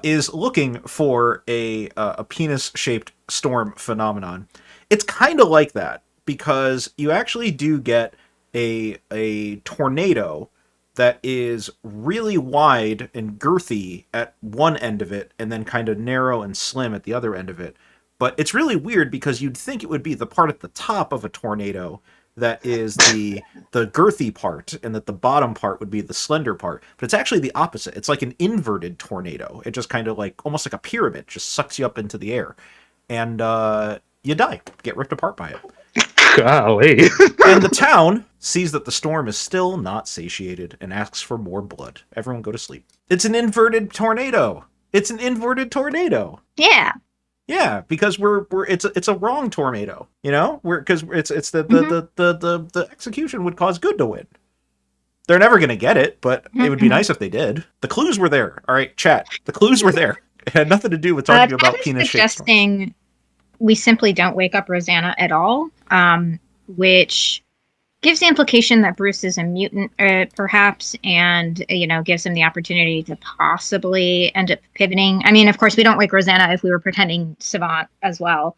is looking for a penis-shaped storm phenomenon. It's kind of like that because you actually do get a tornado that is really wide and girthy at one end of it and then kind of narrow and slim at the other end of it. But it's really weird because you'd think it would be the part at the top of a tornado that is the girthy part and that the bottom part would be the slender part. But it's actually the opposite. It's like an inverted tornado. It just kind of like, almost like a pyramid, just sucks you up into the air. And you die. Get ripped apart by it. Golly. And the town sees that the storm is still not satiated and asks for more blood. Everyone go to sleep. It's an inverted tornado. It's an inverted tornado. Yeah. Yeah, because it's a wrong tornado, you know? Because it's the execution would cause good to win. They're never gonna get it, but it would be nice if they did. The clues were there. All right, chat. The clues were there. It had nothing to do with talking about penis shaped. Suggesting we simply don't wake up Rosanna at all, which gives the implication that Bruce is a mutant, perhaps, and gives him the opportunity to possibly end up pivoting. I mean, of course, we don't wake Rosanna if we were pretending Savant as well.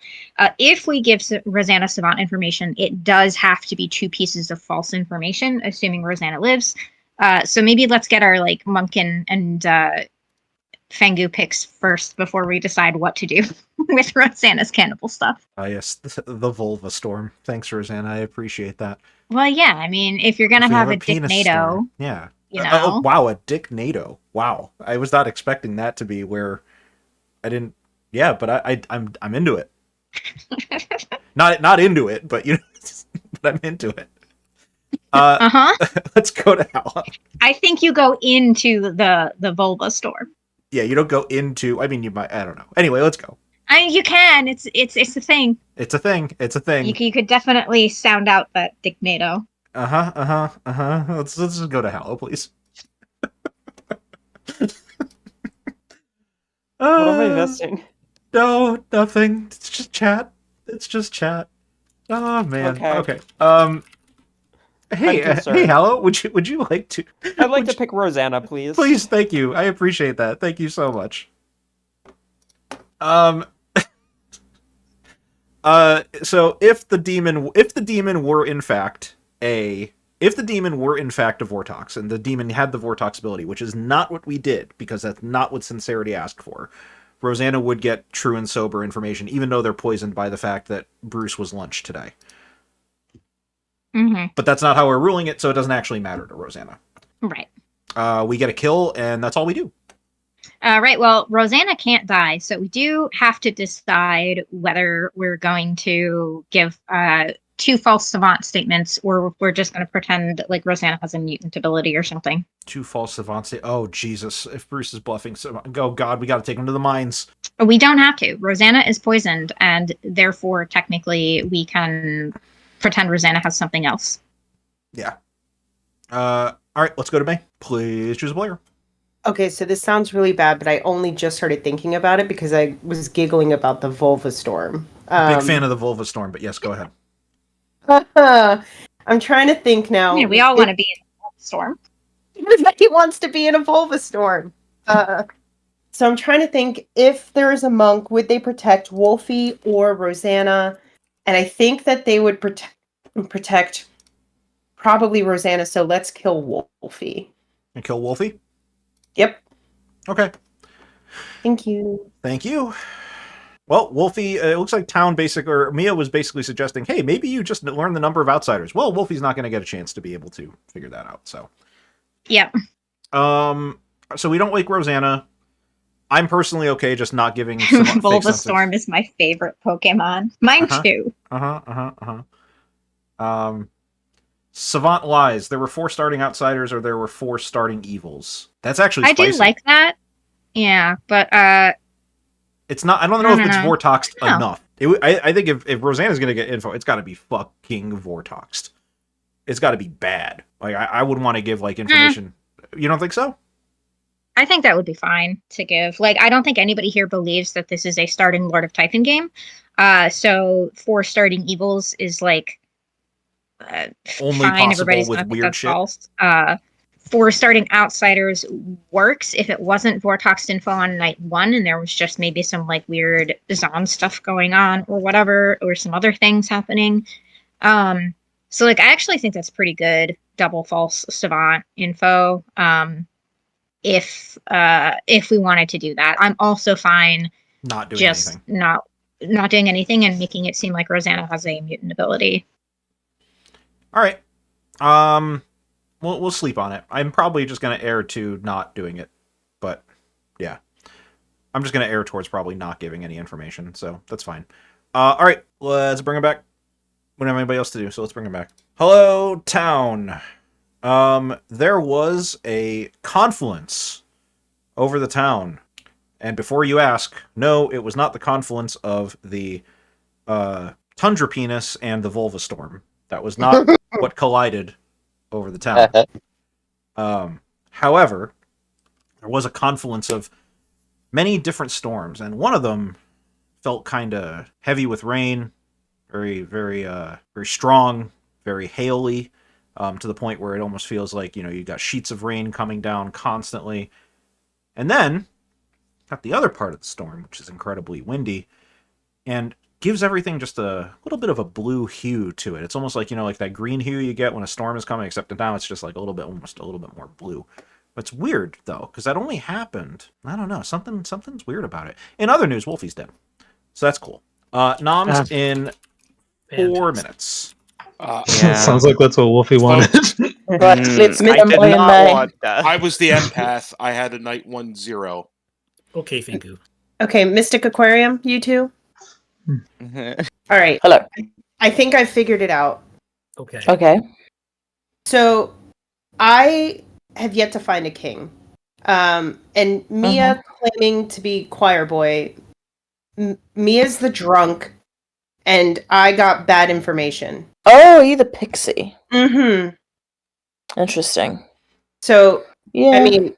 If we give Rosanna Savant information, it does have to be 2 pieces of false information, assuming Rosanna lives. So maybe let's get our Monk and Fangu picks first before we decide what to do with Rosanna's cannibal stuff. Yes, the vulva storm. Thanks, Rosanna. I appreciate that. Well, yeah. I mean, if you're gonna have a Dick NATO, yeah. Oh wow, a Dick NATO. Wow, I was not expecting that to be where I didn't. Yeah, but I'm into it. not into it, but but I'm into it. Let's go to Hal. I think you go into the vulva storm. Yeah, you don't go into. I mean, you might. I don't know. Anyway, let's go. You can. It's a thing. It's a thing. It's a thing. You could definitely sound out that Dick NATO. Let's just go to Hal, please. What am I missing? No, nothing. It's just chat. Oh man. Okay. Hey, Hallow, would you like to? I'd like to pick Rosanna, please. Please, thank you. I appreciate that. Thank you so much. So if the demon were in fact a Vortox, and the demon had the Vortox ability, which is not what we did, because that's not what Sincerity asked for, Rosanna would get true and sober information, even though they're poisoned by the fact that Bruce was lunch today. Mm-hmm. But that's not how we're ruling it, so it doesn't actually matter to Rosanna. Right. We get a kill, and that's all we do. Right, well, Rosanna can't die, so we do have to decide whether we're going to give 2 false savant statements, or we're just going to pretend like Rosanna has a mutant ability or something. 2 false savant statements. Oh, Jesus. If Bruce is bluffing, oh, God, we got to take him to the mines. We don't have to. Rosanna is poisoned, and therefore, technically, we can pretend Rosanna has something else. Yeah. All right, let's go to May. Please choose a player. Okay, so this sounds really bad, but I only just started thinking about it because I was giggling about the Vulva Storm. Big fan of the Vulva Storm, but yes, go ahead. I'm trying to think now. Yeah, we all want to be in a Vulva Storm. Everybody wants to be in a Vulva Storm. So I'm trying to think, if there is a monk, would they protect Wolfie or Rosanna? And I think that they would protect probably Rosanna, so let's kill Wolfie. And kill Wolfie? Yep. Okay. Thank you. Thank you. Well, Wolfie, it looks like Mia was basically suggesting, hey, maybe you just learn the number of outsiders. Well, Wolfie's not going to get a chance to be able to figure that out, so. Yep. So we don't wake Rosanna. I'm personally okay just not giving Bulbasaur is my favorite Pokemon. Mine too. Savant lies. There were 4 starting outsiders, or there were 4 starting evils. That's actually spicy. I do like that. Yeah, but it's not. I don't know if it's Vortoxed enough. I think if Rosanna's gonna get info, it's got to be fucking Vortoxed. It's got to be bad. Like I wouldn't want to give information. You don't think so? I think that would be fine to give. I don't think anybody here believes that this is a starting Lord of Typhon game. So 4 starting evils is only fine. possible Everybody's with gonna think weird that's shit. False. 4 starting outsiders works if it wasn't Vortoxed info on night 1 and there was just maybe some weird Zon stuff going on or whatever, or some other things happening. So I actually think that's pretty good double false savant info. If we wanted to do that, I'm also fine not doing anything. not doing anything and making it seem like Rosanna has a mutant ability. All right. We'll sleep on it. I'm probably just going to err to not doing it. But, yeah. I'm just going to err towards probably not giving any information, so that's fine. All right, let's bring him back. We don't have anybody else to do, so let's bring him back. Hello, town. There was a confluence over the town. And before you ask, no, it was not the confluence of the Tundra Penis and the Vulva Storm. That was not what collided over the town. However, there was a confluence of many different storms, and one of them felt kind of heavy with rain, very, very, very strong, very haily, to the point where it almost feels like, you got sheets of rain coming down constantly. And then, got the other part of the storm, which is incredibly windy, and gives everything just a little bit of a blue hue to it. It's almost like, like that green hue you get when a storm is coming, except now it's just like almost a little bit more blue. But it's weird, though, because that only happened, I don't know, something's weird about it. In other news, Wolfie's dead. So that's cool. Noms in 4 minutes. Sounds like that's what Wolfie wanted. Right, let's meet I him did in not May. want that. I was the empath. I had a night 1-0. Okay, Fingu. Okay, Mystic Aquarium, you two. All right. Hello. I think I figured it out. Okay. Okay. So, I have yet to find a king. And Mia claiming to be choir boy. Mia's the drunk, and I got bad information. Oh, you're the pixie. Mm-hmm. Interesting. So, Yeah. I mean,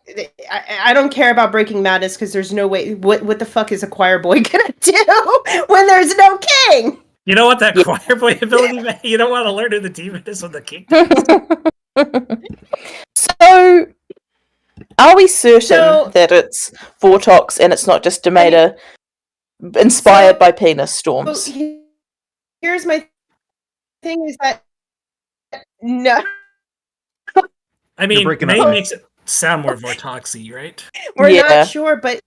I don't care about Breaking Madness because there's no way. What the fuck is a choir boy gonna do when there's no king? You know what that choir boy ability, man? You don't want to learn who the demon is when the king. So, are we certain that it's Vortox and it's not just Demeta inspired by penis storms? So here's my thing: is that no. I mean, breaking May up, May. makes it sound more Vortoxy, right? We're not sure, but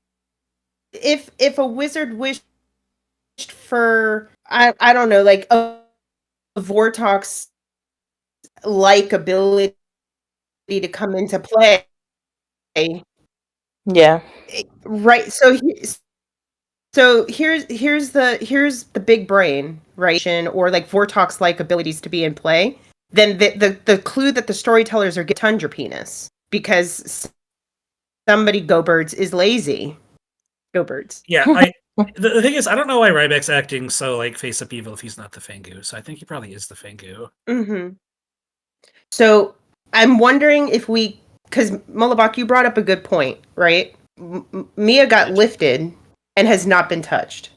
if a wizard wished for I don't know, like a Vortox like ability to come into play. Yeah. Right. So here's the big brain, right? Or like Vortox like abilities to be in play. Then the clue that the storytellers are getting Tundra penis because somebody Go Birds is lazy. Go Birds. Yeah, the thing is, I don't know why Ryback's acting so like face up evil if he's not the Fangu. So I think he probably is the Fangu. Mm-hmm. So I'm wondering if because Mullabak, you brought up a good point, right? Mia got lifted and has not been touched.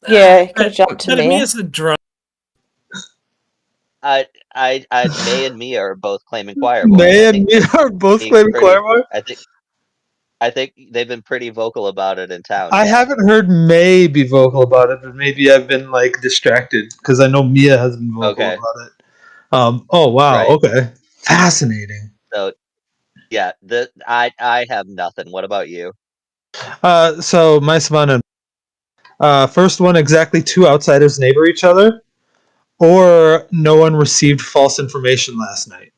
Yeah, he could have jumped to Mia. Mia's the drunk. May and Mia are both claiming choir boy. May and Mia are both claiming choir boy? I think they've been pretty vocal about it in town. I haven't heard May be vocal about it, but maybe I've been like distracted because I know Mia has been vocal about it. Oh wow, Right. okay. Fascinating. So yeah, I have nothing. What about you? So my Savannah. First one, exactly 2 outsiders neighbor each other, or no one received false information last night.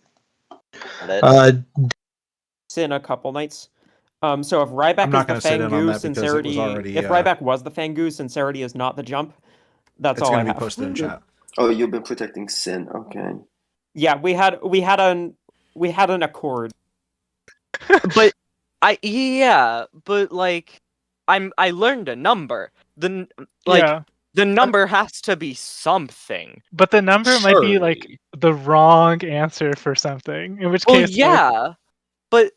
It's in a couple nights. So if Ryback I'm not is gonna the sit in on Fangu, that because it was sincerity. already, If Ryback was the Fangu, sincerity is not the jump. That's It's all I gonna have. be posted in chat. Oh, you've been protecting Sin. Okay. Yeah, we had an accord. But but like I learned a number. The number has to be something. But the number might be like the wrong answer for something. In which Well, case, yeah, but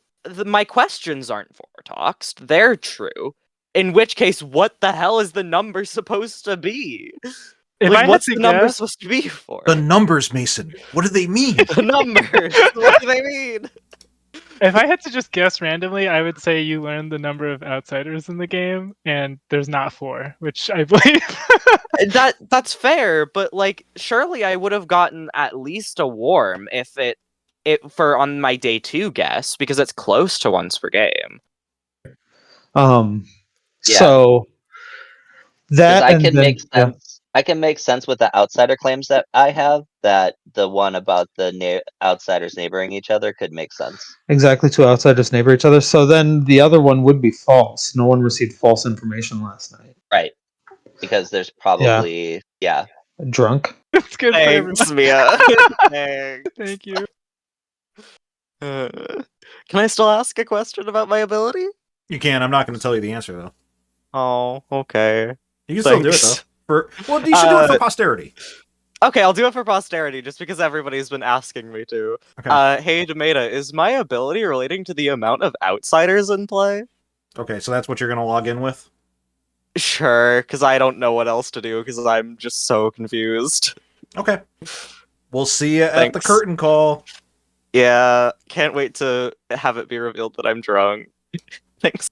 my questions aren't Vortoxed. They're true. In which case, what the hell is the number supposed to be? If What's the number supposed to be for? The numbers, Mason. What do they mean? The numbers. What do they mean? If I had to just guess randomly, I would say you learned the number of outsiders in the game, and there's not 4, which I believe. That's fair, but like surely I would have gotten at least a warm if it for on my day 2 guess because it's close to once per game. So that I can make sense. I can make sense with the outsider claims that I have. That the one about the outsiders neighboring each other could make sense. Exactly, 2 outsiders neighbor each other. So then the other one would be false. No one received false information last night. Right. Because there's probably drunk. It's good Thanks, for Mia. Thanks. Thank you. Can I still ask a question about my ability? You can. I'm not going to tell you the answer though. Oh, okay. You can still do it though. You should do it for posterity. Okay, I'll do it for posterity, just because everybody's been asking me to. Okay. Hey, Demeta, is my ability relating to the amount of outsiders in play? Okay, so that's what you're going to log in with? Sure, because I don't know what else to do, because I'm just so confused. Okay. We'll see you at the Thanks. curtain call. Yeah, can't wait to have it be revealed that I'm drunk. Thanks.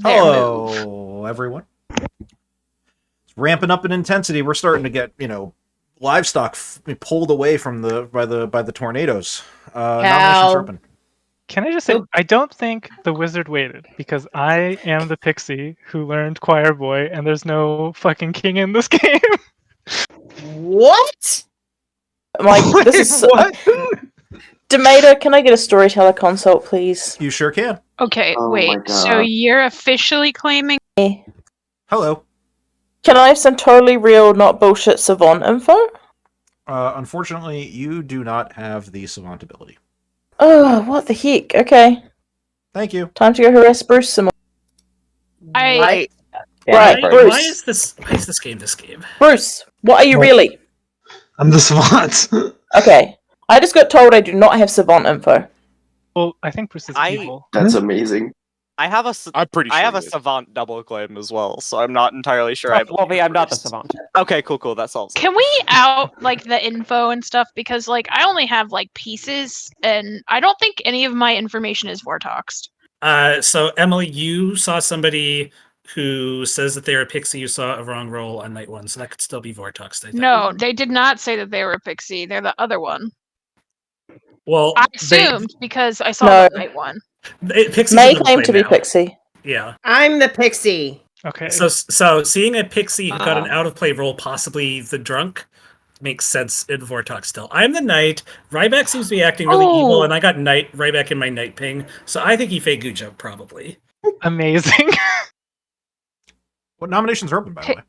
Hello, everyone. It's ramping up in intensity. We're starting to get, livestock pulled away from by the tornadoes. Nominations are open. Can I just say, I don't think the wizard waited, because I am the pixie who learned Choir Boy, and there's no fucking king in this game. What? This is what? Demeter, can I get a storyteller consult, please? You sure can. Okay, Oh my wait. So God. you're officially claiming? Hello. Can I have some totally real, not bullshit savant info? Unfortunately, you do not have the savant ability. Oh, what the heck? Okay. Thank you. Time to go harass Bruce some more. I Right, Why Bruce. is this game this game? Bruce, what are you really? I'm the savant. Okay. I just got told I do not have savant info. Well, I think Bruce is evil. That's amazing. I have a I'm pretty sure I have he a is. savant double claim as well, so I'm not entirely sure. Well, I'm not the savant. Okay, cool. That solves it. Can we out like the info and stuff, because like I only have like pieces and I don't think any of my information is Vortoxed. So Emily, you saw somebody who says that they're a pixie. You saw a wrong roll on night 1, so that could still be Vortox. I think. No, they did not say that they were a pixie. They're the other one. Well, I assumed because I saw No. the night one. Pixies May are the claim to be now. Pixie. Yeah. I'm the pixie. Okay. So seeing a pixie who got an out of play roll, possibly the drunk, makes sense in Vortox still. I'm the knight. Ryback seems to be acting really evil, and I got Ryback in my night ping, so I think he faked Gujo probably. Amazing. What nominations are open, by the way?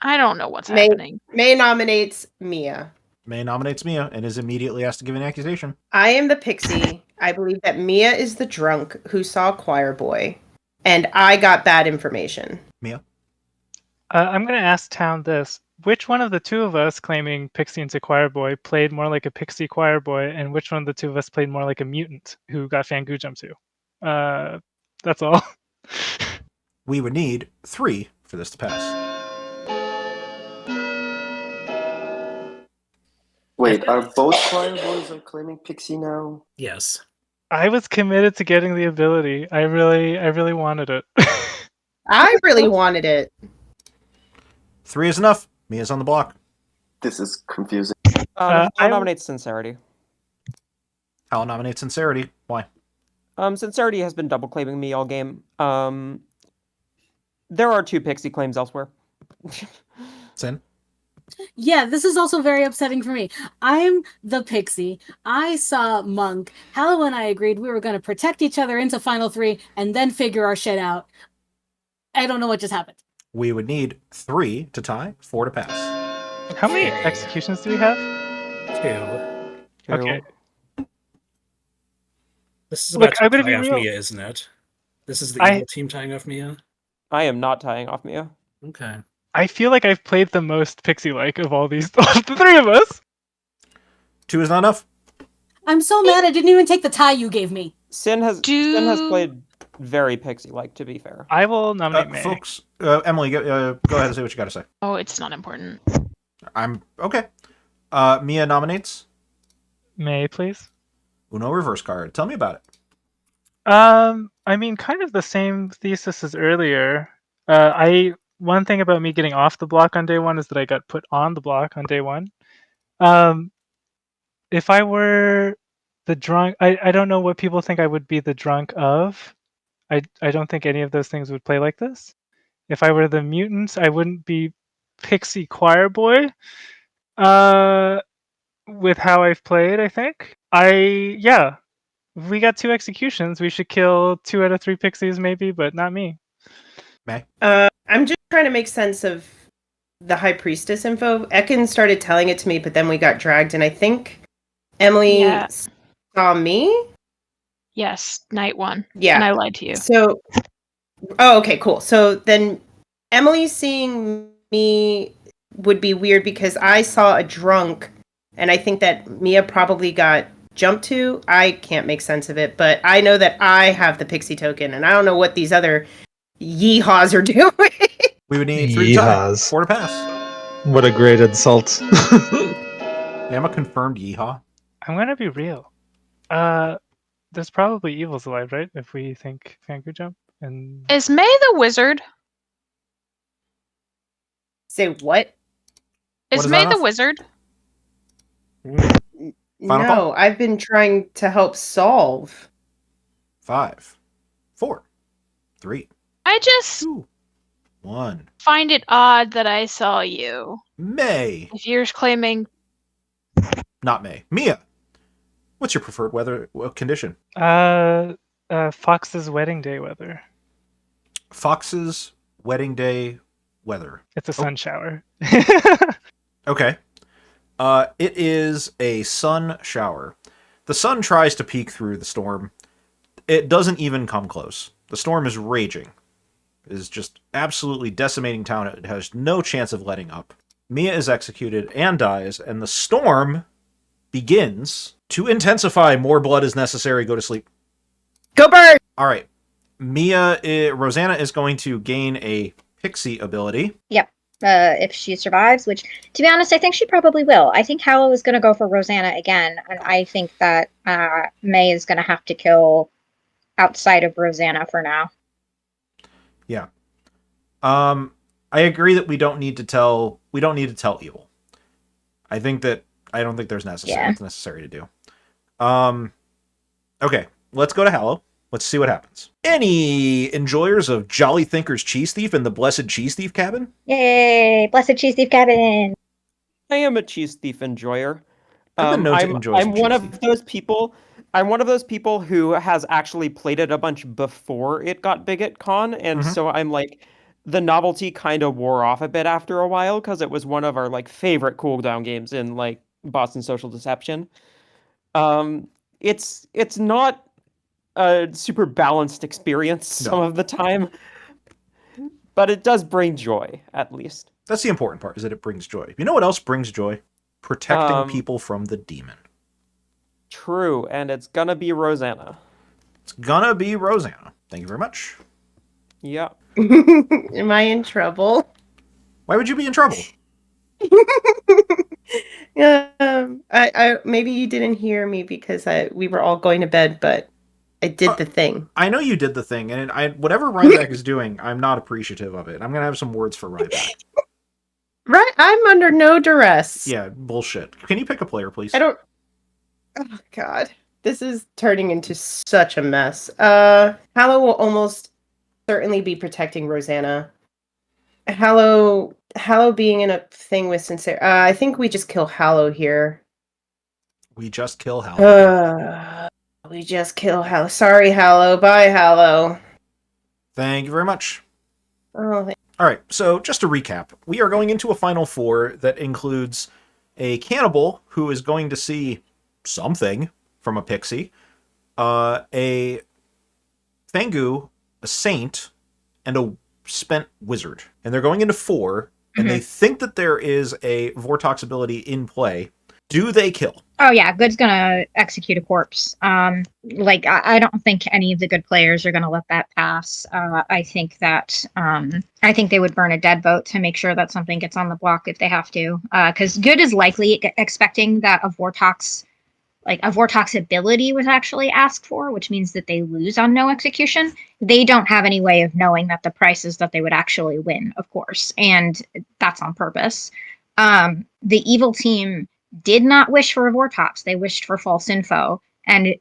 I don't know what's happening. May nominates Mia. May nominates Mia and is immediately asked to give an accusation. I am the pixie. I believe that Mia is the drunk who saw Choir Boy, and I got bad information. Mia? I'm going to ask Town this. Which one of the two of us claiming Pixie into Choir Boy played more like a Pixie Choir Boy, and which one of the two of us played more like a mutant who got Fangu jump to? That's all. We would need 3 for this to pass. Wait, are both choir boys are claiming Pixie now? Yes. I was committed to getting the ability. I really wanted it. I really wanted it. 3 is enough. Mia's on the block. This is confusing. I'll nominate Sincerity. I'll nominate Sincerity. Why? Sincerity has been double claiming me all game. There are 2 pixie claims elsewhere. Sin? Yeah, this is also very upsetting for me. I'm the pixie. I saw Monk. Hallow and I agreed we were going to protect each other into Final 3 and then figure our shit out. I don't know what just happened. We would need 3 to tie, 4 to pass. How many executions do we have? 2. Okay. This is Look, about I'm to gonna be tie off real. Mia, isn't it? This is the evil team tying off Mia? I am not tying off Mia. Okay. I feel like I've played the most pixie-like of all these, of the 3 of us. 2 is not enough. I'm so mad I didn't even take the tie you gave me. Sin has played very pixie-like, to be fair. I will nominate May. Folks, Emily, go ahead and say what you got to say. Oh, it's not important. I'm okay. Mia nominates May, please. Uno reverse card. Tell me about it. I mean, kind of the same thesis as earlier. One thing about me getting off the block on day 1 is that I got put on the block on day 1. If I were the drunk, I don't know what people think I would be the drunk of. I don't think any of those things would play like this. If I were the mutant, I wouldn't be Pixie Choir Boy. With how I've played, I think. If we got 2 executions, we should kill 2 out of 3 pixies maybe, but not me. May? I'm just trying to make sense of the High Priestess info. Ekin started telling it to me, but then we got dragged, and I think Emily saw me? Yes, night 1. Yeah. And I lied to you. So, okay, cool. So then Emily seeing me would be weird because I saw a drunk, and I think that Mia probably got jumped to. I can't make sense of it, but I know that I have the pixie token, and I don't know what these other yeehaws are doing. We would need 3 to tie, 4 to pass. What a great insult. I'm a confirmed yeehaw. I'm gonna be real. There's probably evils alive, right? If we think Fangu jump and Is May the wizard? Say what? Is is May that the off? wizard? Final call? No, I've been trying to help solve. 5, 4, 3, I just 2, 1. find it odd that I saw you. May. If you're claiming Not May. Mia. What's your preferred weather condition? Fox's wedding day weather. Fox's wedding day weather. It's a sun shower. Okay. It is a sun shower. The sun tries to peek through the storm. It doesn't even come close. The storm is raging. It is just absolutely decimating town. It has no chance of letting up. Mia is executed and dies, and the storm begins to intensify. More blood is necessary. Go to sleep. Go bird! All right. Rosanna is going to gain a pixie ability. Yep. If she survives, which, to be honest, I think she probably will. I think Hallow is going to go for Rosanna again, and I think that May is going to have to kill outside of Rosanna for now. Yeah. I agree that we don't need to tell evil. I don't think there's it's necessary to do. Okay, let's go to Hallow. Let's see what happens. Any enjoyers of Jolly Thinker's Cheese Thief and the Blessed Cheese Thief Cabin? Yay! Blessed Cheese Thief Cabin! I am a cheese thief enjoyer. I've been known to enjoy some I'm one cheese of thief. those people. I'm one of those people who has actually played it a bunch before it got big at con, and so I'm like, the novelty kind of wore off a bit after a while because it was one of our like favorite cooldown games in like Boston Social Deception. It's not a super balanced experience some of the time, but it does bring joy, at least. That's the important part, is that it brings joy. You know what else brings joy? Protecting people from the demon. True, and it's gonna be Rosanna. It's gonna be Rosanna. Thank you very much. Yeah. Am I in trouble? Why would you be in trouble? I maybe you didn't hear me because we were all going to bed, but I did the thing. I know you did the thing, and whatever Ryback is doing, I'm not appreciative of it. I'm gonna have some words for Ryback. Right? I'm under no duress. Yeah, bullshit. Can you pick a player, please? I don't. Oh God, this is turning into such a mess. Hallow will almost certainly be protecting Rosanna. Hallow being in a thing with Sincere. I think we just kill Hallow here. We just kill Hallow. We just kill Hallow. Sorry, Hallow. Bye, Hallow. Thank you very much. Oh, all right, so just to recap, we are going into a Final Four that includes a cannibal who is going to see something from a pixie, a Fangu, a saint, and a spent wizard. And they're going into 4, and they think that there is a Vortox ability in play. Do they kill? Oh yeah, Good's gonna execute a corpse. I don't think any of the good players are gonna let that pass. I think they would burn a dead vote to make sure that something gets on the block if they have to. Because Good is likely expecting that a Vortox ability was actually asked for, which means that they lose on no execution. They don't have any way of knowing that the price is that they would actually win, of course, and that's on purpose. The evil team did not wish for a Vortox. They wished for false info, and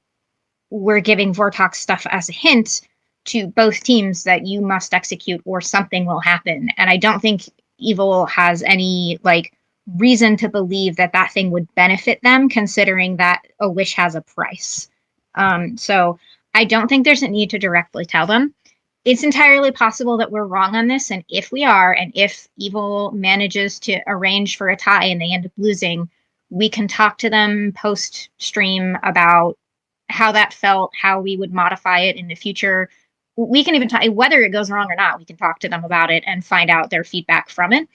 we're giving Vortox stuff as a hint to both teams that you must execute or something will happen. And I don't think evil has any reason to believe that that thing would benefit them, considering that a wish has a price. So I don't think there's a need to directly tell them. It's entirely possible that we're wrong on this, and if we are, and if evil manages to arrange for a tie and they end up losing, we can talk to them post-stream about how that felt, how we would modify it in the future. We can even talk, whether it goes wrong or not, we can talk to them about it and find out their feedback from it.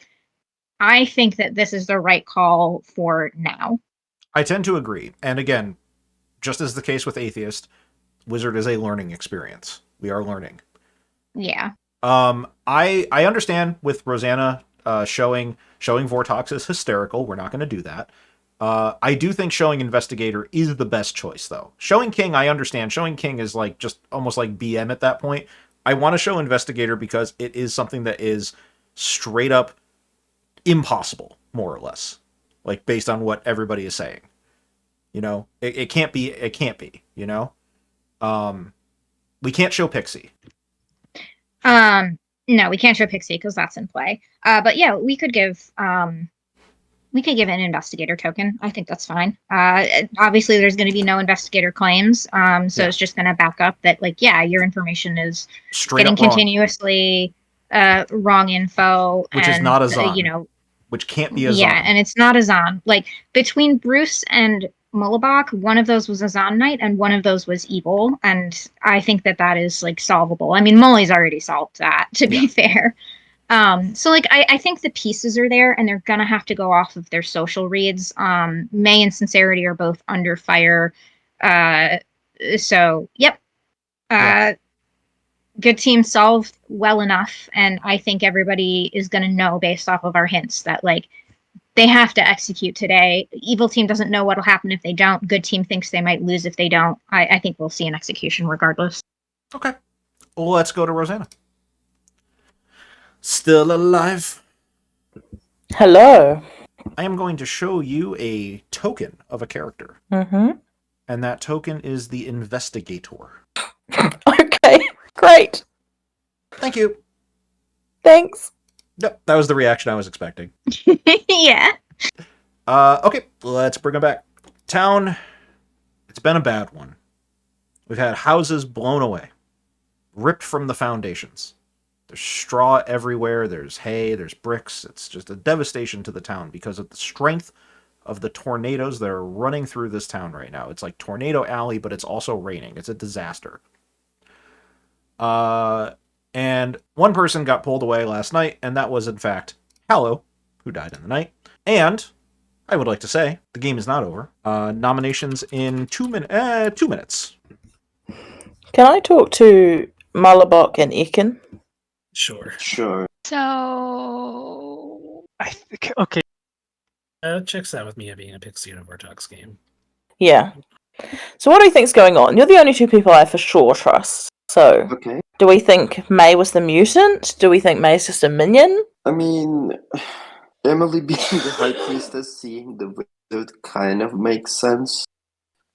I think that this is the right call for now. I tend to agree. And again, just as the case with Atheist, Wizard is a learning experience. We are learning. Yeah. I understand with Rosanna showing Vortox is hysterical. We're not going to do that. I do think showing Investigator is the best choice, though. Showing King, I understand. Showing King is like just almost like BM at that point. I want to show Investigator because it is something that is straight up impossible, more or less. Like, based on what everybody is saying. You know? It can't be, you know? We can't show Pixie. No, we can't show Pixie because that's in play. But yeah, we could give an investigator token. I think that's fine. Obviously, there's going to be no investigator claims, so it's just going to back up that, like, yeah, your information is straight getting up wrong. Continuously wrong info, which and, is not a Zon. you know, which can't be a Zon. Yeah, and it's not a Zon. Like, between Bruce and Mullibok, one of those was a Zon Knight and one of those was evil, and I think that is, like, solvable. I mean, Mully's already solved that, to be fair. So, like, I think the pieces are there, and they're gonna have to go off of their social reads. May and Sincerity are both under fire. So, yep. Good team solved well enough, and I think everybody is gonna know based off of our hints that, like, they have to execute today. Evil team doesn't know what'll happen if they don't. Good team thinks they might lose if they don't. I think we'll see an execution regardless. Okay. Well, let's go to Rosanna. Still alive. Hello. I am going to show you a token of a character. Mm-hmm. And that token is the Investigator. Okay, great. Thank you. Thanks. Yep, that was the reaction I was expecting. Yeah. Okay, let's bring it back. Town, it's been a bad one. We've had houses blown away, ripped from the foundations. There's straw everywhere, there's hay, there's bricks. It's just a devastation to the town because of the strength of the tornadoes that are running through this town right now. It's like Tornado Alley, but it's also raining. It's a disaster. And one person got pulled away last night, and that was, in fact, Hallow, who died in the night. And I would like to say the game is not over. Nominations in 2 minutes. Can I talk to Mullibok and Ekin? Sure. So I think okay. Checks out with Mia being a Pixie in a Vortex game. Yeah. So what do you think's going on? You're the only two people I for sure trust. So, do we think May was the mutant? Do we think May's just a minion? I mean, Emily being the High Priestess, seeing the wizard kind of makes sense,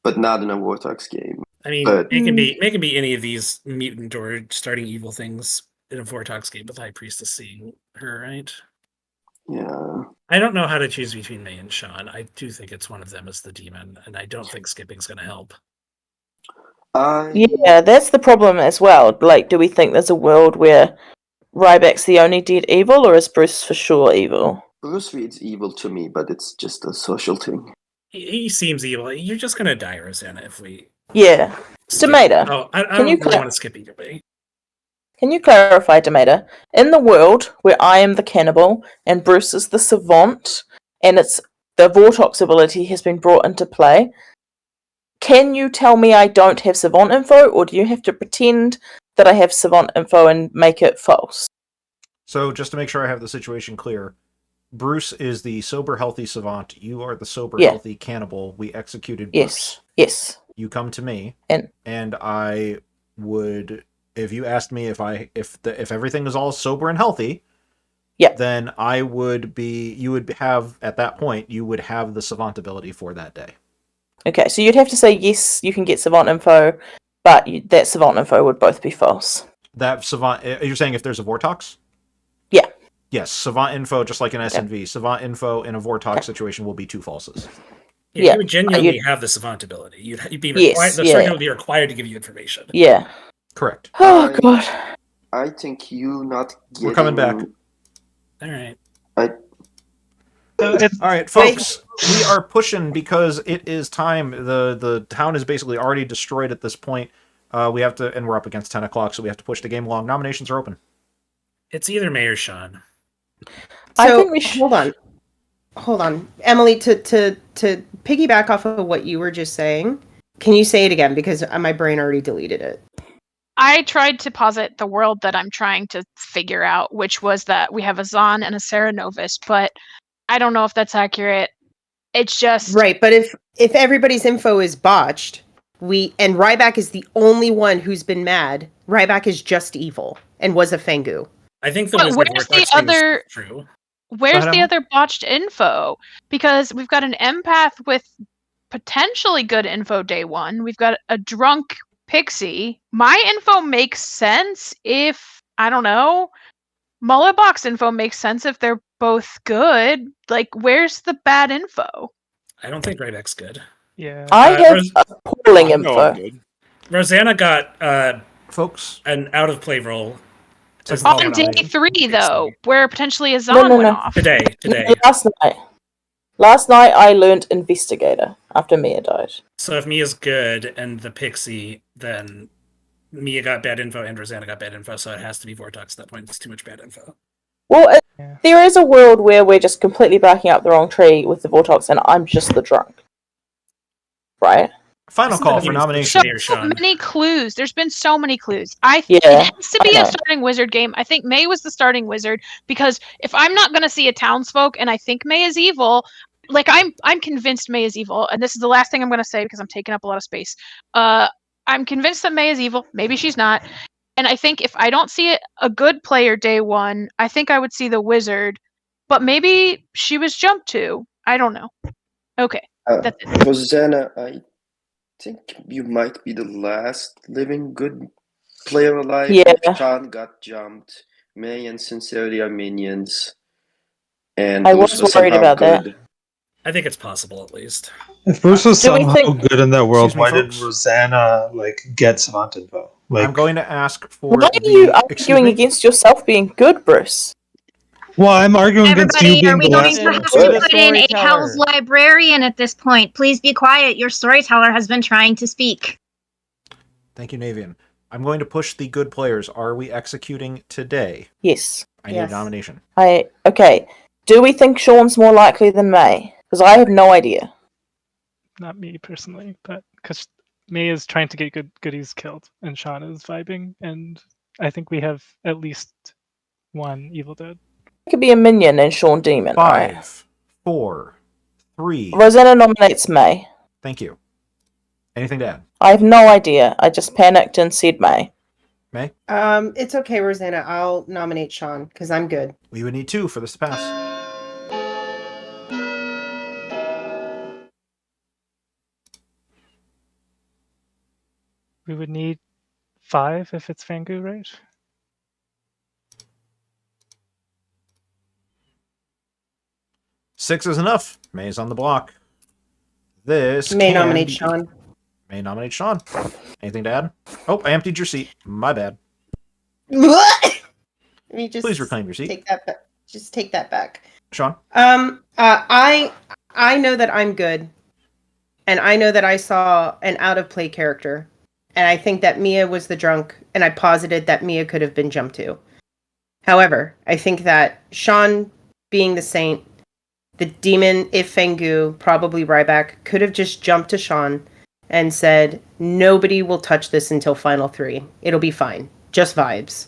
but not in a Vortex game. I mean, but... it can be any of these mutant or starting evil things in a Vortex game with High Priestess seeing her, right? Yeah. I don't know how to choose between May and Sean. I do think it's one of them as the demon, and I don't think skipping's going to help. Yeah, that's the problem as well. Like, do we think there's a world where Ryback's the only dead evil, or is Bruce for sure evil? Bruce reads evil to me, but it's just a social thing. He seems evil. You're just going to die, Rosanna, if we... Yeah. Tomato. Oh, I don't really want to skip either way. Can you clarify, Tomato? In the world where I am the cannibal and Bruce is the savant, and it's the Vortox ability has been brought into play, can you tell me I don't have savant info, or do you have to pretend that I have savant info and make it false? So, just to make sure I have the situation clear, Bruce is the sober, healthy savant. You are the sober, healthy cannibal. We executed Bruce. Yes. You come to me, and I would... If you asked me if everything is all sober and healthy, then I would be. You would have at that point. You would have the savant ability for that day. Okay, so you'd have to say yes. You can get savant info, but that savant info would both be false. That savant. You're saying if there's a Vortox? Yeah. Yes, savant info, just like an SNV. Savant info in a Vortox situation will be two falses. Yeah, you would genuinely have the savant ability. You'd be required. The circuit would be required to give you information. Yeah. Correct. Oh god. I think you not getting... We're coming back. All right. All right, folks. We are pushing because it is time. The town is basically already destroyed at this point. We have to, and we're up against 10 o'clock, so we have to push the game along. Nominations are open. It's either May or Sean. So hold on, Emily. To piggyback off of what you were just saying, can you say it again because my brain already deleted it? I tried to posit the world that I'm trying to figure out, which was that we have a Zon and a Saranovus, but I don't know if that's accurate. It's just Right, but if everybody's info is botched, and Ryback is the only one who's been mad, Ryback is just evil and was a Fengu. I think the But Wizard where's the Vortex thing is other true. where's ahead, the Emma. other botched info? Because we've got an empath with potentially good info day one. We've got a drunk pixie. My info makes sense if I don't know. Mulletbox info makes sense if they're both good. Like, where's the bad info? I don't think Ryback's good. Yeah. I have Ros- appalling I know I'm info. good. Rosanna got Folks, an out of play roll as Technical the On day nomination. 3, though, where potentially a No, Zon no, went no. off. today. No, Last night I learned Investigator after Mia died. So if Mia's good and the Pixie, then Mia got bad info and Rosanna got bad info, so it has to be Vortex at that point. It's too much bad info. Well, there is a world where we're just completely backing up the wrong tree with the Vortex and I'm just the drunk. Right? Final call for nomination. So many clues. There's been so many clues. It Yeah, has to be a starting wizard game. I think May was the starting wizard because if I'm not going to see a townsfolk and I think May is evil, like I'm convinced May is evil, and this is the last thing I'm going to say because I'm taking up a lot of space. I'm convinced that May is evil. Maybe she's not. And I think if I don't see a good player day one, I think I would see the wizard. But maybe she was jumped to. I don't know. Okay. That's it. Rosanna, I think you might be the last living good player alive. Yeah. Sean got jumped. May and Sincerity are minions. And I Bruce was worried somehow about that. good. I think it's possible at least. If Bruce was Do we somehow think- good in that world, Excuse me, why folks? didn't Rosanna get savant info? I'm going to ask for Why are the. you excuse arguing me? against yourself being good, Bruce? Well, I'm arguing against you Everybody, are being we the going last to one have to to say put it. in a Storyteller. Hell's Librarian at this point? Please be quiet. Your storyteller has been trying to speak. Thank you, Navean. I'm going to push the good players. Are we executing today? Yes. I need a nomination. Okay. Do we think Sean's more likely than May? Because I have no idea. Not me personally, but because May is trying to get goodies killed, and Sean is vibing, and I think we have at least one Evil Dead. It could be a minion and Sean Demon, 5, right? 4, 3. Rosanna nominates May. Thank you. Anything to add? I have no idea. I just panicked and said May. May? It's okay, Rosanna. I'll nominate Sean because I'm good. We would need 2 for this to pass. We would need 5 if it's Fangu, right? Six is enough. May's on the block. This May can nominate be- Sean. May nominate Sean. Anything to add? Oh, I emptied your seat. My bad. Let me just Please reclaim your seat. Take that back. Just take that back. Sean? I know that I'm good, and I know that I saw an out of play character, and I think that Mia was the drunk, and I posited that Mia could have been jumped to. However, I think that Sean being the saint, the demon, if Fengu, probably Ryback, could have just jumped to Sean and said, nobody will touch this until Final 3. It'll be fine. Just vibes.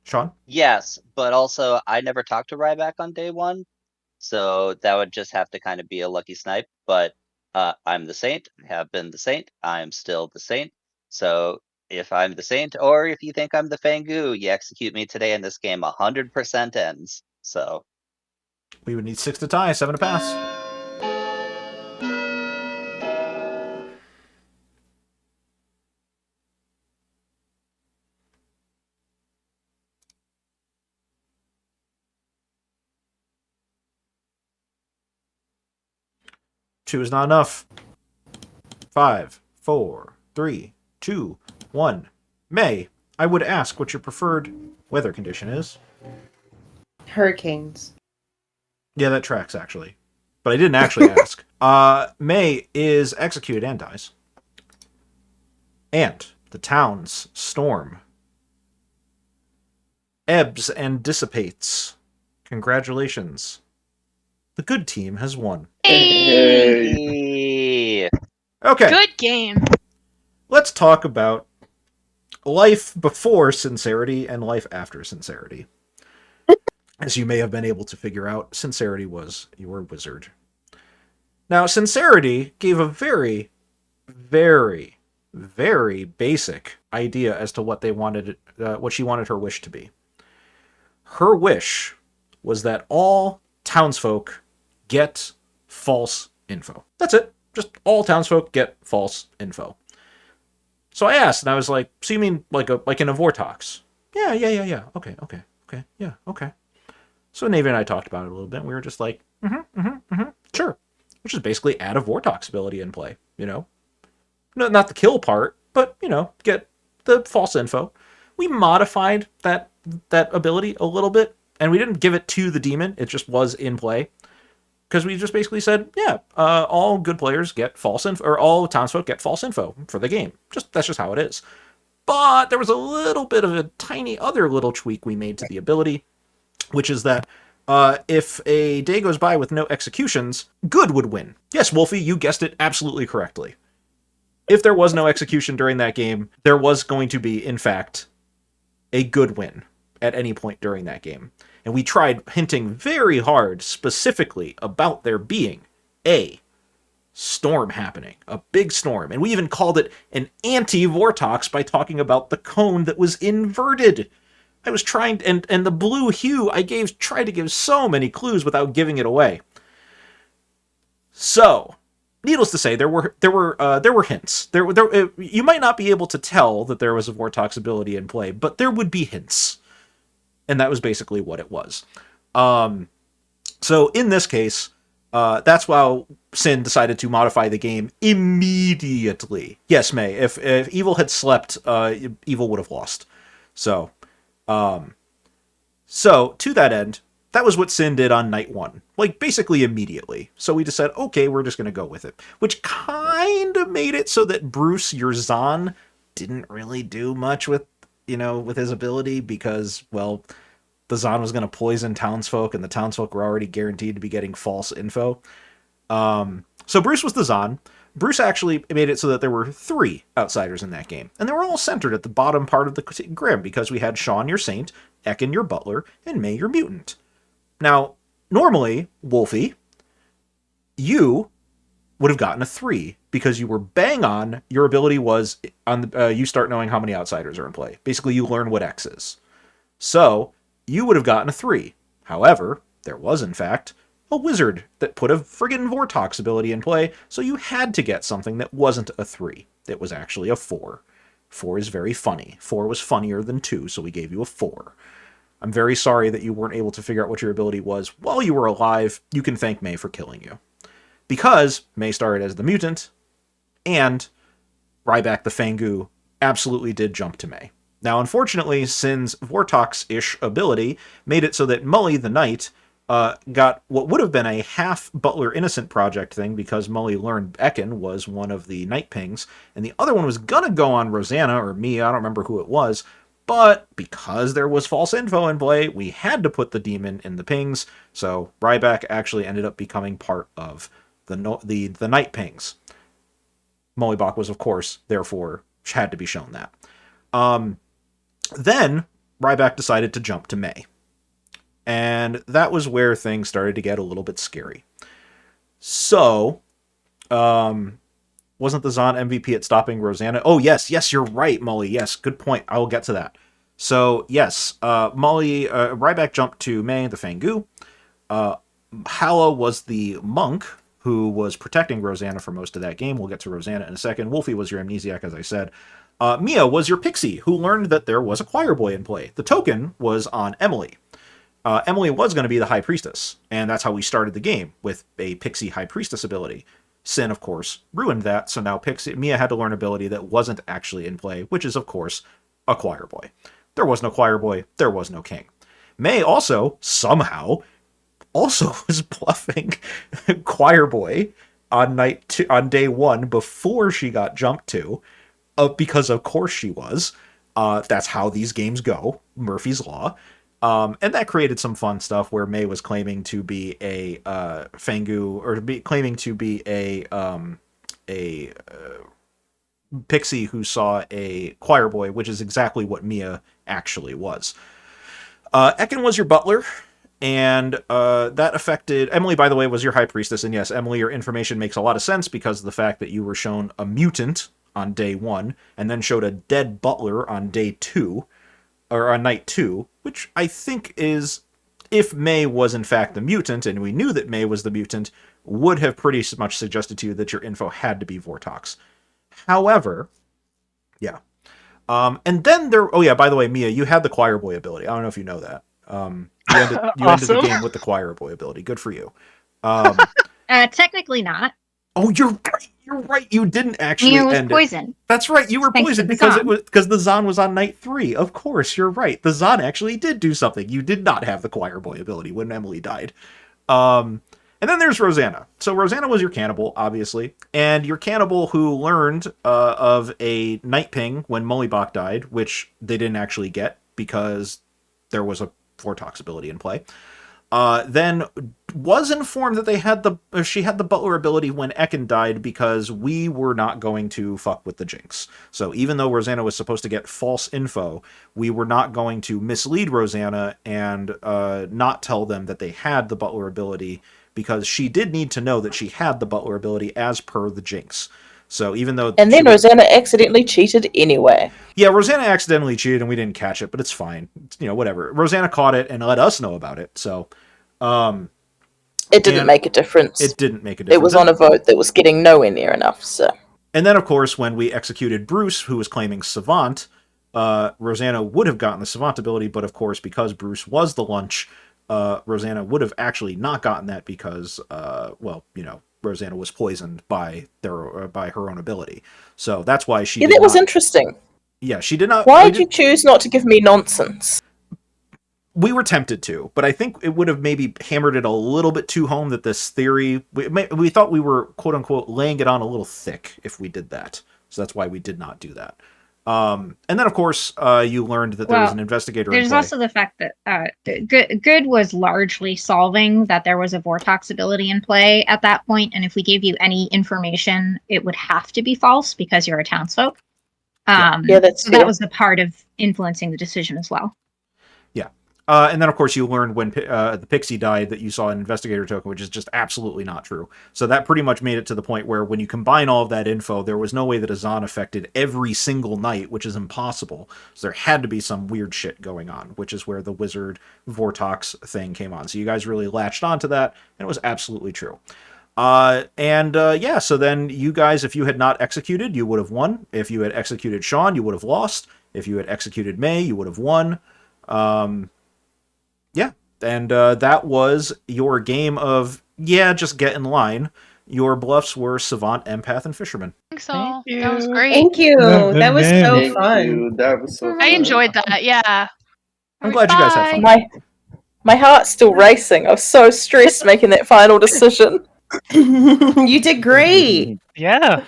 Sean? Yes, but also I never talked to Ryback on day one, so that would just have to kind of be a lucky snipe. But I'm the saint, have been the saint, I'm still the saint. So if I'm the saint, or if you think I'm the Fangu, you execute me today in this game, 100% ends. So We would need 6 to tie, 7 to pass. Two is not enough. 5, 4, 3, 2, 1. May, I would ask what your preferred weather condition is. Hurricanes. Yeah, that tracks, actually. But I didn't actually ask. May is executed and dies. And the town's storm ebbs and dissipates. Congratulations. The good team has won. Hey. Okay. Good game. Let's talk about life before sincerity and life after sincerity. As you may have been able to figure out, sincerity was your wizard. Now, Sincerity gave a very, very, very basic idea as to what they wanted, what she wanted her wish to be. Her wish was that all townsfolk get false info. That's it. Just all townsfolk get false info. So I asked, and I was like, "So you mean like in a Vortox?" Yeah. Okay. Yeah. Okay. So Navean and I talked about it a little bit. And we were just like, sure. Which is basically add a Vortox ability in play. No, not the kill part, but get the false info. We modified that ability a little bit, and we didn't give it to the demon. It just was in play. Because we just basically said, all good players get false info, or all townsfolk get false info for the game. That's just how it is. But there was a little bit of a tiny other little tweak we made to the ability, which is that if a day goes by with no executions, good would win. Yes, Wolfie, you guessed it absolutely correctly. If there was no execution during that game, there was going to be, in fact, a good win at any point during that game. And we tried hinting very hard specifically about there being a storm happening, a big storm. And we even called it an anti-Vortox by talking about the cone that was inverted. I was trying, and the blue hue I tried to give so many clues without giving it away. So, needless to say, there were hints. You might not be able to tell that there was a Vortox ability in play, but there would be hints. And that was basically what it was. So in this case, that's why Sin decided to modify the game immediately. Yes, May, if Evil had slept, Evil would have lost. So to that end, that was what Sin did on night 1. Like, basically immediately. So we just said, okay, we're just going to go with it. Which kind of made it so that Bruce, your Zahn, didn't really do much with his ability because, well, the Zahn was going to poison townsfolk, and the townsfolk were already guaranteed to be getting false info. So Bruce was the Zahn. Bruce actually made it so that there were 3 outsiders in that game, and they were all centered at the bottom part of the grim because we had Sean, your Saint, Ekin, your Butler, and May, your Mutant. Now, normally, Wolfie, you would have gotten a 3 because you were bang on. Your ability was on you start knowing how many outsiders are in play. Basically, you learn what X is. So you would have gotten a 3. However, there was, in fact, a wizard that put a friggin' Vortox ability in play, so you had to get something that wasn't a 3. It was actually a 4. 4 is very funny. 4 was funnier than 2, so we gave you a 4. I'm very sorry that you weren't able to figure out what your ability was while you were alive. You can thank May for killing you. Because May started as the mutant, and Ryback the Fangu absolutely did jump to May. Now, unfortunately, Sin's Vortox-ish ability made it so that Mully the Knight got what would have been a half Butler Innocent project thing because Mully learned Ekin was one of the Night Pings, and the other one was gonna go on Rosanna or Mia, I don't remember who it was, but because there was false info in play, we had to put the demon in the pings, so Ryback actually ended up becoming part of the Night Pings. Mollybach was, of course, therefore, had to be shown that. Then Ryback decided to jump to May. And that was where things started to get a little bit scary. So, wasn't the Zahn MVP at stopping Rosanna? Oh, yes, you're right, Molly. Yes, good point. I will get to that. So, yes, Ryback jumped to May, the Fangu. Hala was the monk who was protecting Rosanna for most of that game. We'll get to Rosanna in a second. Wolfie was your amnesiac, as I said. Mia was your pixie, who learned that there was a choir boy in play. The token was on Emily. Emily was going to be the High Priestess, and that's how we started the game, with a pixie High Priestess ability. Sin, of course, ruined that, so now Mia had to learn an ability that wasn't actually in play, which is, of course, a choir boy. There was no choir boy, there was no king. May also, somehow, was bluffing choir boy on day 1 before she got jumped to, because of course she was. That's how these games go, Murphy's Law. And that created some fun stuff where May was claiming to be a Fangu, or claiming to be a pixie who saw a choir boy, which is exactly what Mia actually was. Ekin was your butler, And that affected Emily, by the way, was your high priestess. And yes, Emily, your information makes a lot of sense because of the fact that you were shown a mutant on day 1 and then showed a dead butler on day 2, or on night 2, which I think is, if May was in fact the mutant, and we knew that May was the mutant, would have pretty much suggested to you that your info had to be Vortox. However, yeah. And then there, oh yeah, by the way, Mia, you had the choir boy ability. I don't know if you know that. You ended Awesome. the game with the choir boy ability. Good for you. Technically not. Oh, you're right. You're right. You didn't actually Mia was end poisoned. it. That's right. You were Thanks to poisoned the because Zon. the Zon was on night 3. Of course, you're right. The Zon actually did do something. You did not have the choir boy ability when Emily died. And then there's Rosanna. So Rosanna was your cannibal, obviously, and your cannibal who learned of a night ping when Mullibach died, which they didn't actually get because there was a Vortox ability in play. Then was informed that she had the butler ability when Ekin died because we were not going to fuck with the jinx. So even though Rosanna was supposed to get false info, we were not going to mislead Rosanna and not tell them that they had the butler ability, because she did need to know that she had the butler ability as per the jinx. So even though... And then Rosanna accidentally cheated anyway. Yeah, Rosanna accidentally cheated and we didn't catch it, but it's fine. It's, whatever. Rosanna caught it and let us know about it, so... it didn't make a difference. It didn't make a difference. It was on a vote that was getting nowhere near enough, so... And then, of course, when we executed Bruce, who was claiming Savant, Rosanna would have gotten the Savant ability, but of course, because Bruce was the lunch, Rosanna would have actually not gotten that because, Rosanna was poisoned by her own ability. So that's why she did that was not... interesting. Yeah, she did not... Why did you choose not to give me nonsense? We were tempted to, but I think it would have maybe hammered it a little bit too home that this theory... We thought we were, quote-unquote, laying it on a little thick if we did that. So that's why we did not do that. And then, of course, you learned that there was an investigator in play. There's also the fact that Good was largely solving that there was a Vortox ability in play at that point, and if we gave you any information, it would have to be false because you're a townsfolk. Yeah, that's so that was a part of influencing the decision as well. Yeah. And then, of course, you learned when the Pixie died that you saw an investigator token, which is just absolutely not true. So that pretty much made it to the point where when you combine all of that info, there was no way that a Zon affected every single night, which is impossible. So there had to be some weird shit going on, which is where the wizard Vortox thing came on. So you guys really latched onto that, and it was absolutely true. So then you guys, if you had not executed, you would have won. If you had executed Sean, you would have lost. If you had executed May, you would have won. Yeah, and that was your game of, just get in line. Your bluffs were Savant, Empath, and Fisherman. Thanks all. That was great. Thank you. That was so Thank fun. you. That was so fun. I enjoyed that, yeah. I'm glad you guys had fun. My heart's still racing. I was so stressed making that final decision. You did great. Yeah.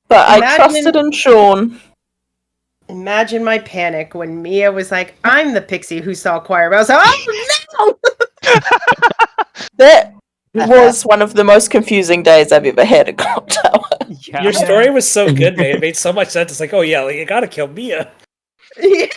But I trusted in Sean. Imagine my panic when Mia was like, I'm the pixie who saw choir. I was like, oh no! That was one of the most confusing days I've ever had at Clock Tower. Your story was so good, man. It made so much sense. It's like, oh yeah, like you gotta kill Mia. Yeah.